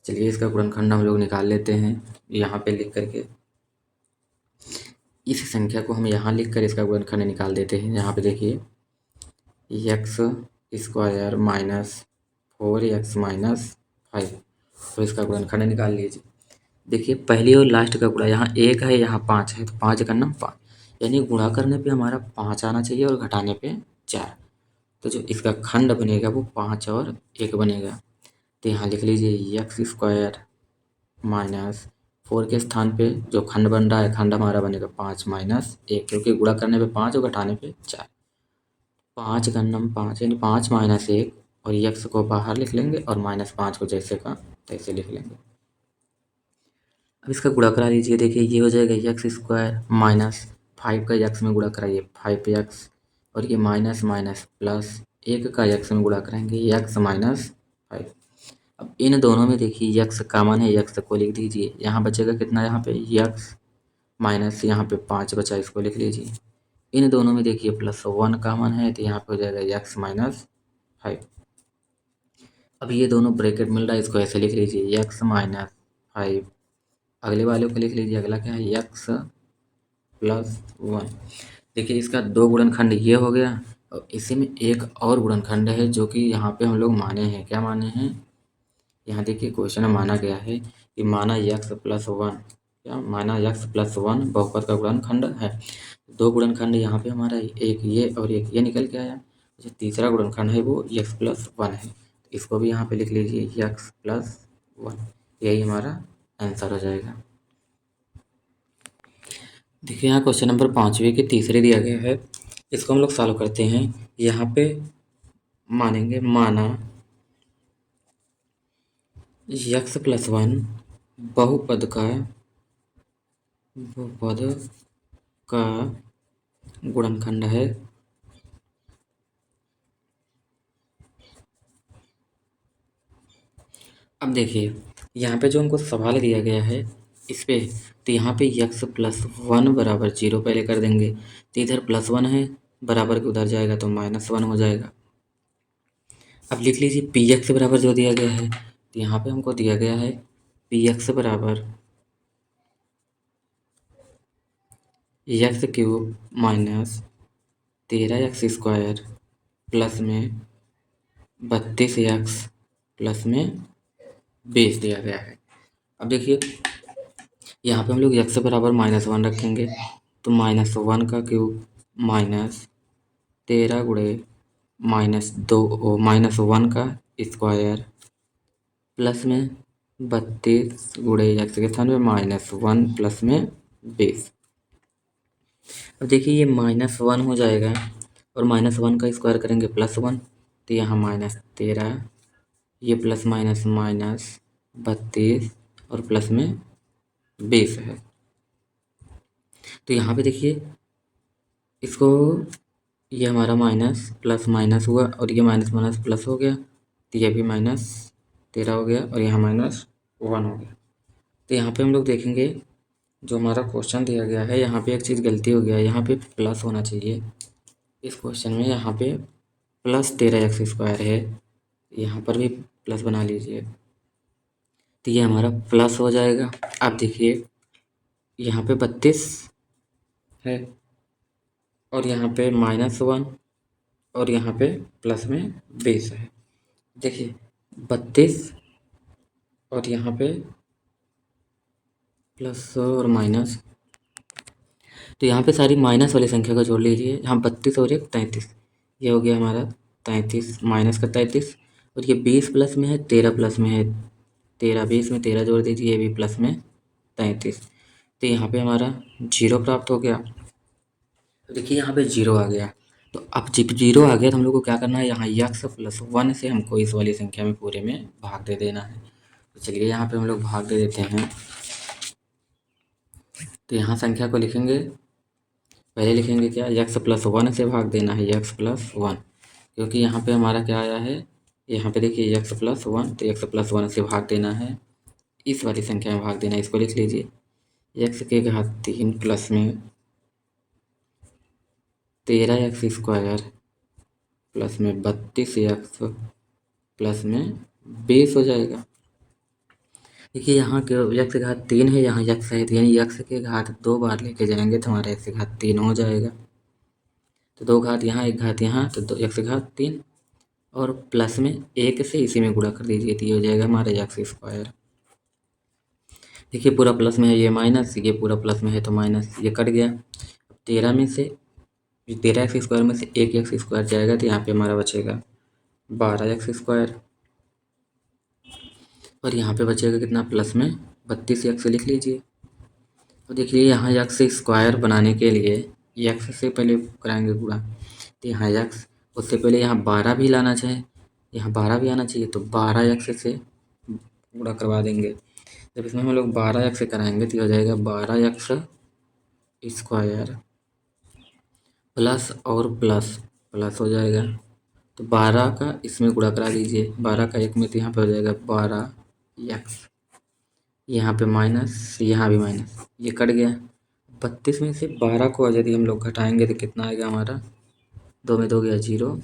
चलिए इसका गुणनखंड हम लोग निकाल लेते हैं, यहाँ पे लिख करके इस संख्या को हम यहाँ लिख कर इसका गुणनखंड निकाल देते हैं। यहाँ पे देखिए x² माइनस 4x माइनस 5, तो इसका गुणनखंड निकाल लीजिए। देखिए पहली और लास्ट का गुणा, यहाँ 1 है, यहाँ 5 है, तो 5 का 5, यानी गुणा करने पे हमारा 5 आना चाहिए और घटाने पे 4, तो जो इसका खंड बनेगा वो 5 और 1 बनेगा। तो यहाँ लिख लीजिए x² माइनस 4 के स्थान पे जो खंड बन रहा है, खंड हमारा बनेगा 5 माइनस 1, क्योंकि गुणा करने पे 5 और घटाने पे 4, 5 का 5, यानी 5 माइनस 1, और x को बाहर लिख लेंगे और -5 को जैसे का तैसे लिख लेंगे। अब इसका गुणा करा लीजिए, देखिए ये हो जाएगा x² माइनस 5 का x में गुणा कराइए 5x, और ये माइनस माइनस प्लस 1 का x में गुणा कराएंगे x माइनस 5। अब इन दोनों में देखिए x कॉमन है, x को लिख दीजिए, यहाँ बचेगा कितना, यहाँ पे x माइनस, यहाँ पे 5 बचा, इसको लिख लीजिए। इन दोनों में देखिए +1 कॉमन है, तो यहाँ पे हो जाएगा x माइनस 5। अब ये दोनों ब्रैकेट मिल रहा है, इसको ऐसे लिख लीजिए x माइनस 5, अगले वाले को लिख लीजिए, अगला क्या है x+1। देखिए इसका 2 गुणनखंड ये हो गया, और इसी में एक और गुणनखंड है जो कि यहाँ पे हम लोग माने हैं, क्या माने हैं, यहाँ देखिए क्वेश्चन में माना गया है कि माना x+1, क्या माना x+1 बहुपद का गुणनखंड है। 2 गुणनखंड यहाँ पे हमारा एक ये और एक ये निकल के आया, जो तीसरा गुणनखंड है वो x+1 है, तो इसको भी यहाँ पे लिख लीजिए x+1, यही हमारा आंसर हो जाएगा। देखिए यहाँ क्वेश्चन नंबर 5वीं के तीसरे दिया गया है, इसको हम लोग सॉल्व करते हैं। यहाँ पे मानेंगे, माना x+1 बहुपद का गुणनखंड है। अब देखिए यहाँ पे जो हमको सवाल दिया गया है इस पे, तो यहाँ पे x+1 बराबर 0 पहले कर देंगे, तो इधर +1 है, बराबर के उधर जाएगा तो -1 हो जाएगा। अब लिख लीजिए px बराबर जो दिया गया है, तो यहाँ पे हमको दिया गया है px बराबर x³ माइनस 13x² प्लस में 32x प्लस में 20 दिया गया है। अब देखिए यहाँ पे हम लोग x बराबर -1 रखेंगे, तो -1 का क्यूब माइनस 13 गुणे -2 -1 का स्क्वायर प्लस में 32 गुणे x के स्थान में -1 प्लस में 20। अब देखिए ये -1 हो जाएगा और -1 का स्क्वायर करेंगे +1, तो यहाँ -13, ये प्लस माइनस माइनस 32 और प्लस में 20 है। तो यहाँ पे देखिए इसको, ये हमारा माइनस प्लस माइनस हुआ और ये माइनस माइनस प्लस हो गया, तो ये भी -13 हो गया और यहाँ -1 हो गया। तो यहाँ पे हम लोग देखेंगे जो हमारा क्वेश्चन दिया गया है यहाँ पे एक चीज़ गलती हो गया है, यहाँ पे प्लस होना चाहिए इस क्वेश्चन में, यहाँ पे +13x² है, यहाँ पर भी प्लस बना लीजिए, तो ये हमारा प्लस हो जाएगा। अब देखिए यहाँ पे 32 है और यहाँ पे -1 और यहाँ पे प्लस में 20 है। देखिए 32 और यहाँ पे प्लस और माइनस, तो यहाँ पे सारी माइनस वाली संख्या को जोड़ लीजिए। यहाँ 32 और 1 33, ये हो गया हमारा 33 माइनस का 33, और ये 20 प्लस में है, 13 प्लस में है, 13 20 में 13 जोड़ दीजिए, ये भी प्लस में 33, तो यहाँ पे हमारा 0 प्राप्त हो गया। तो देखिए यहाँ पे 0 आ गया, तो अब जब 0 आ गया तो हम लोग को क्या करना है, यहाँ x+1 से हमको इस वाली संख्या में पूरे में भाग दे देना है। तो चलिए यहाँ पे हम लोग भाग दे देते हैं। तो यहाँ संख्या को लिखेंगे, पहले लिखेंगे क्या, x+1 से भाग देना है, x+1, क्योंकि यहाँ पे हमारा क्या आया है, यहाँ पे देखिए x+1, तो x+1 से भाग देना है, इस वाली संख्या में भाग देना है। इसको लिख लीजिए x³ प्लस में 13x² प्लस में 32x प्लस में 20 हो जाएगा। देखिए यहाँ के x³ है, यहाँ x है, तो यानी x² 2 बार लेके जाएंगे तो हमारा x³ 3 हो जाएगा। तो 2 घात यहाँ 1 घात यहाँ, तो x³ और प्लस में 1 से इसी में गुणा कर दीजिए, तो ये हो जाएगा हमारा x²। देखिए पूरा प्लस में है, ये माइनस, ये पूरा प्लस में है तो माइनस, ये कट गया। 13 में से 13x² में से 1x² जाएगा, तो यहाँ पे हमारा बचेगा 12x², और यहाँ पे बचेगा कितना, प्लस में 32x लिख लीजिए। तो देखिए यहाँ x² बनाने के लिए x से पहले कराएंगे गुणा, तो यहाँ x, उससे पहले यहाँ 12 भी लाना चाहिए, यहाँ 12 भी आना चाहिए, तो 12x से गुणा करवा देंगे। जब इसमें हम लोग 12x से कराएंगे तो हो जाएगा 12x² प्लस और प्लस प्लस हो जाएगा, तो 12 का इसमें गुणा करा दीजिए, 12 का 1 में, तो यहाँ पे हो जाएगा 12x, यहाँ पे माइनस, यहाँ भी माइनस, ये कट गया। 32 में से 12 को यदि हम लोग घटाएंगे तो कितना आएगा हमारा, 2 में 2 गया 0,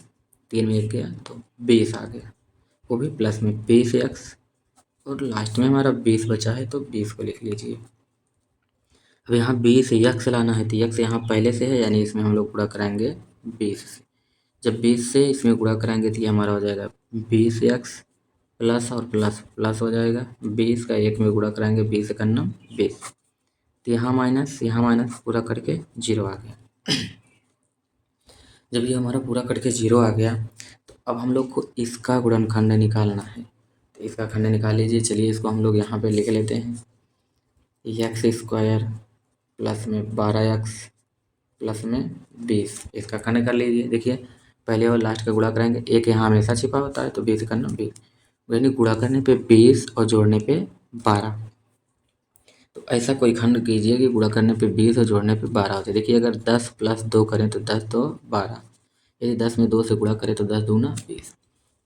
3 में 1 गया तो 20 आ गया, वो भी प्लस में 20x, और लास्ट में हमारा 20 बचा है, तो 20 को लिख लीजिए। अब यहाँ 20 x लाना है, तो x यहाँ पहले से है, यानी इसमें हम लोग गुणा कराएंगे 20 से। जब 20 से इसमें गुणा कराएंगे तो ये हमारा हो जाएगा 20x प्लस और प्लस प्लस हो जाएगा, 20 का 1 में गुणा कराएंगे, 20 का 9 20, तो यहाँ माइनस पूरा करके 0 आ गया। जब ये हमारा पूरा करके 0 आ गया, तो अब हम लोग को इसका गुणनखंड निकालना है, तो इसका खंड निकाल लीजिए। चलिए इसको हम लोग यहाँ पे लिख लेते हैं, x² प्लस में 12x प्लस में 20, इसका खंड कर लीजिए। देखिए पहले और लास्ट का गुणा कराएंगे, एक यहाँ हमेशा छिपा होता है तो 20 करना 20, यानी गुणा करने पे 20 और जोड़ने पे 12। तो ऐसा कोई खंड कीजिए कि गुणा करने पे 20 और जोड़ने पे 12 होते। देखिए अगर 10 + 2 करें तो 10 2 12, यदि 10 में 2 से गुणा करें तो 10 दूना 20।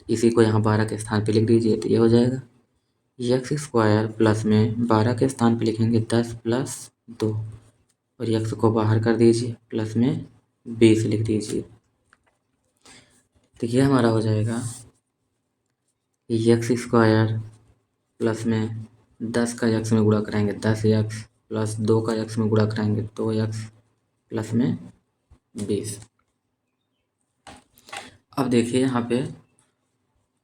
इसी को यहाँ 12 के स्थान पे लिख दीजिए तो ये हो जाएगा x² प्लस में 12 के स्थान पे लिखेंगे 10 + 2 और x को बाहर कर दीजिए, प्लस में 20 लिख दीजिए। तो ये हमारा हो जाएगा x² प्लस में 10 का x में गुणा कराएंगे 10x प्लस 2 का x में गुणा कराएंगे 2x प्लस में 20। अब देखिए यहाँ पे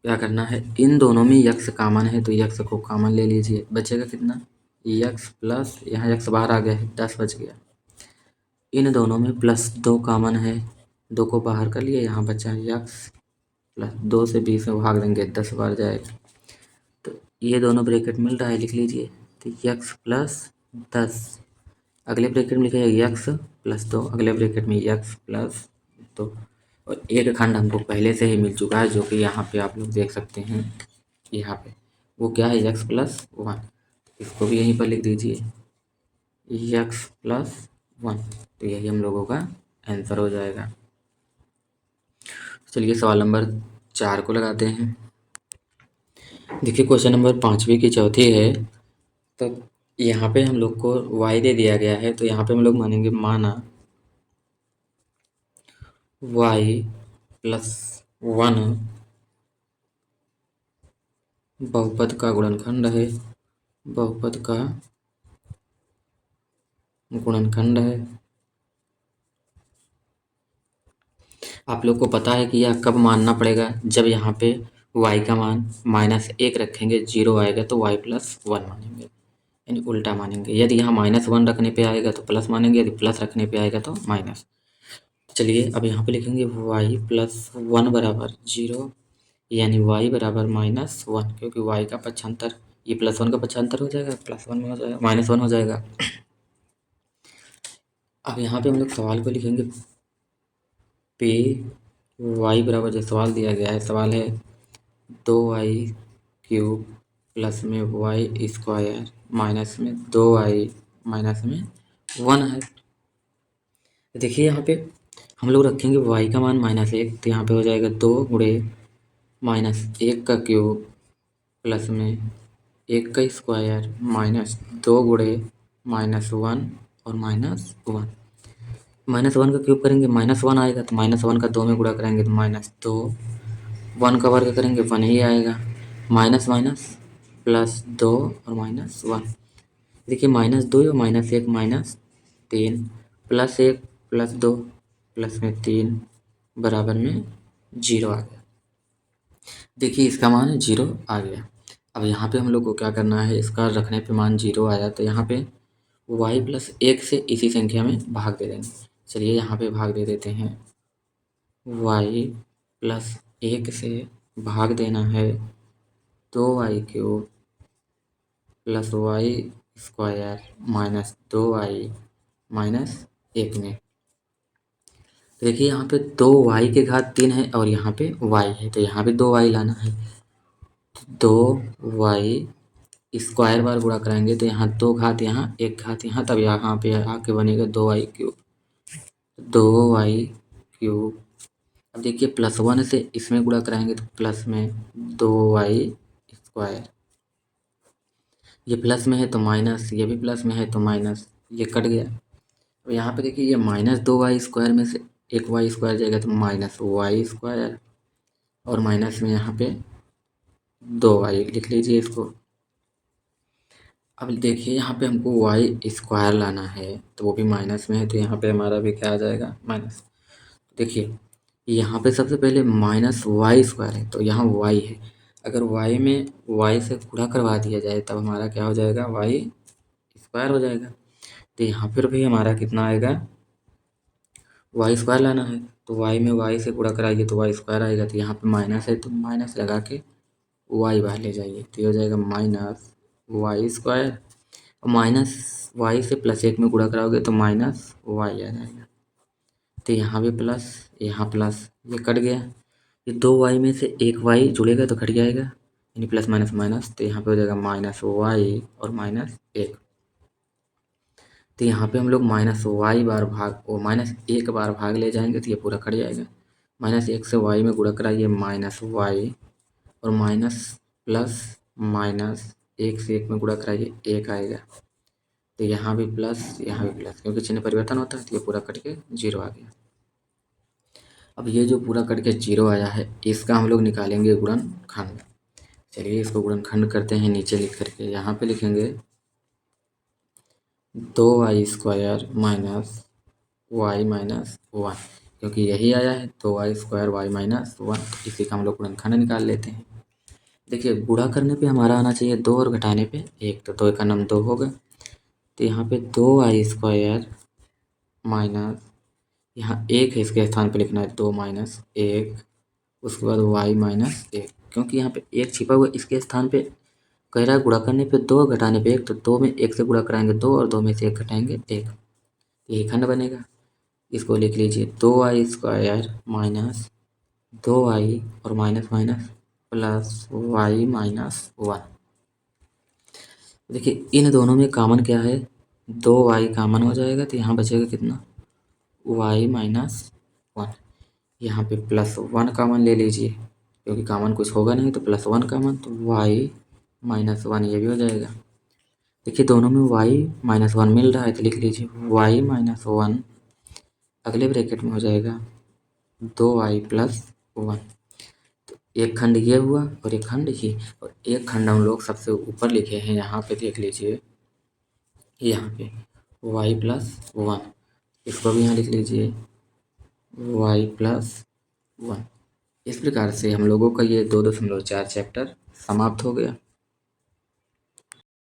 क्या करना है, इन दोनों में x कॉमन है तो x को कॉमन ले लीजिए, बचेगा कितना x प्लस यहाँ x बाहर आ गया है 10 बच गया। इन दोनों में +2 कॉमन है, 2 को बाहर कर लिए, यहाँ बचा x प्लस 2 से 20 में भाग देंगे 10 बार जाएगा। तो ये दोनों ब्रैकेट मिल रहा है, लिख लीजिए। तो x प्लस 10, अगले ब्रैकेट में लिखेगा x प्लस 2, अगले ब्रैकेट में x प्लस 2, और एक खंड हमको पहले से ही मिल चुका है जो कि यहाँ पे आप लोग देख सकते हैं। यहाँ पे वो क्या है x प्लस 1, इसको भी यहीं पर लिख दीजिए x प्लस 1, तो यही हम लोगों का आंसर हो जाएगा। चलिए सवाल नंबर 4 को लगाते हैं। देखिए क्वेश्चन नंबर 5वीं की चौथी है। तो यहाँ पे हम लोग को y दे दिया गया है, तो यहाँ पे हम लोग मानेंगे माना y प्लस 1 बहुपद का गुणनखंड है, बहुपद का गुणनखंड है। आप लोग को पता है कि यह कब मानना पड़ेगा, जब यहाँ पे y का मान -1 रखेंगे 0 आएगा तो y प्लस 1 मानेंगे, यानी उल्टा मानेंगे। यदि यहाँ -1 रखने पे आएगा तो प्लस मानेंगे, यदि प्लस रखने पे आएगा तो माइनस। चलिए अब यहाँ पे लिखेंगे y प्लस 1 बराबर 0, यानी y बराबर -1, क्योंकि y का पक्षांतर ये +1 का पक्षांतर हो जाएगा, +1 में हो जाएगा, -1 हो जाएगा। अब यहाँ पे हम लोग सवाल को लिखेंगे पे y बराबर, जो सवाल दिया गया है, सवाल है 2y³ प्लस में y² माइनस में 2y माइनस में 1 है। देखिए यहाँ पे हम लोग रखेंगे y का मान -1, तो यहाँ पे हो जाएगा 2 गुणे -1 का क्यूब प्लस में 1 का स्क्वायर माइनस 2 गुणे -1 और -1। -1 का क्यूब करेंगे -1 आएगा, तो -1 का 2 में गुणा करेंगे तो -2, 1 का वर्ग करेंगे 1 ही आएगा, माइनस माइनस +2 और -1। देखिए -2 और -1 -3, +1 +2 प्लस में 3 बराबर में 0 आ गया। देखिए इसका मान 0 आ गया। अब यहाँ पे हम लोग को क्या करना है, इसका रखने पे मान 0 आया तो यहाँ पे y प्लस 1 से इसी संख्या में भाग दे देंगे। चलिए यहाँ पे भाग दे देते हैं, y प्लस 1 से भाग देना है 2y³ plus y² minus 2y minus 1 में। तो देखिए यहाँ पे 2y के घात 3 है और यहाँ पे y है, तो यहाँ पे 2y लाना है। 2y² बार गुणा कराएंगे तो यहाँ 2 घात यहाँ 1 घात यहाँ, तब यहाँ पे आके बनेगा 2y³। 2y³। अब देखिए +1 से इसमें गुणा कराएंगे तो प्लस में 2y², ये प्लस में है तो माइनस, ये भी प्लस में है तो माइनस, ये कट गया। अब यहाँ पे देखिए ये -2y² में से एक y² जाएगा तो -y², और माइनस में यहाँ पे 2y लिख लीजिए इसको। अब देखिए यहाँ पे हमको y² लाना है तो वो भी माइनस में है, तो यहाँ पे हमारा भी क्या आ जाएगा माइनस। देखिए यहाँ पे सबसे पहले -y² है तो यहाँ y है, अगर y में y से गुणा करवा दिया जाए तब हमारा क्या हो जाएगा, y² हो जाएगा। तो यहाँ पर भी हमारा कितना आएगा, y² लाना है तो y में y से गुणा कराइए तो y² आएगा, तो यहाँ पे माइनस है तो माइनस लगा के y बाहर ले जाइए, तो ये हो जाएगा -y², और -y से +1 में गुणा कराओगे तो -y आ जाएगा। तो यहाँ भी प्लस, यहाँ प्लस, ये कट गया। ये दो वाई में से एक वाई जुड़ेगा तो घट जाएगा, यानी प्लस माइनस माइनस, तो यहाँ पे हो जाएगा माइनस वाई और माइनस एक। तो यहाँ पे हम लोग माइनस वाई बार भाग और माइनस एक बार भाग ले जाएंगे तो ये पूरा कट जाएगा। माइनस एक से वाई में गुणा कराइए माइनस वाई, और माइनस प्लस माइनस एक से एक में गुणा कराइए एक आएगा। तो यहाँ भी प्लस, यहाँ भी प्लस, क्योंकि चिन्ह परिवर्तन होता है तो ये पूरा कट के जीरो आ गया। अब ये जो पूरा कट के जीरो आया है इसका हम लोग निकालेंगे गुणनखंड। चलिए इसको गुणनखंड करते हैं नीचे लिख करके। यहाँ पे लिखेंगे 2y² minus Y minus one, क्योंकि यही आया है 2y² वाई माइनस वन, इसी का हम लोग गुणनखंड निकाल लेते हैं। देखिए गुणा करने पे हमारा आना चाहिए दो और घटाने पे एक, तो दो का नाम दो होगा। तो यहाँ पे 2y² माइनस, यहाँ एक है इसके स्थान पे लिखना है 2 माइनस एक, उसके बाद वाई माइनस एक, क्योंकि यहाँ पे एक छिपा हुआ इसके स्थान पे कह रहा है गुणा करने पे दो घटाने पे एक, तो दो में एक से गुणा कराएंगे दो और दो में से एक घटाएंगे एक, यही खंड बनेगा। इसको लिख लीजिए 2y² माइनस 2y और minus minus plus y minus one. देखिए इन दोनों में कॉमन क्या है, 2y कॉमन हो जाएगा तो यहाँ बचेगा कितना, y माइनस वन। यहाँ पे प्लस वन कॉमन ले लीजिए, क्योंकि कॉमन कुछ होगा नहीं तो प्लस वन कॉमन, तो y माइनस वन ये भी हो जाएगा। देखिए दोनों में y माइनस वन मिल रहा है तो लिख लीजिए y माइनस वन, अगले ब्रैकेट में हो जाएगा 2y प्लस वन। तो एक खंड ये हुआ और एक खंड ये, और एक खंड हम लोग सबसे ऊपर लिखे हैं, यहाँ पे देख लीजिए, यहाँ पे y प्लस वन, इसको भी यहाँ लिख लीजिए y प्लस वन। इस प्रकार से हम लोगों का ये 2.4 चैप्टर समाप्त हो गया।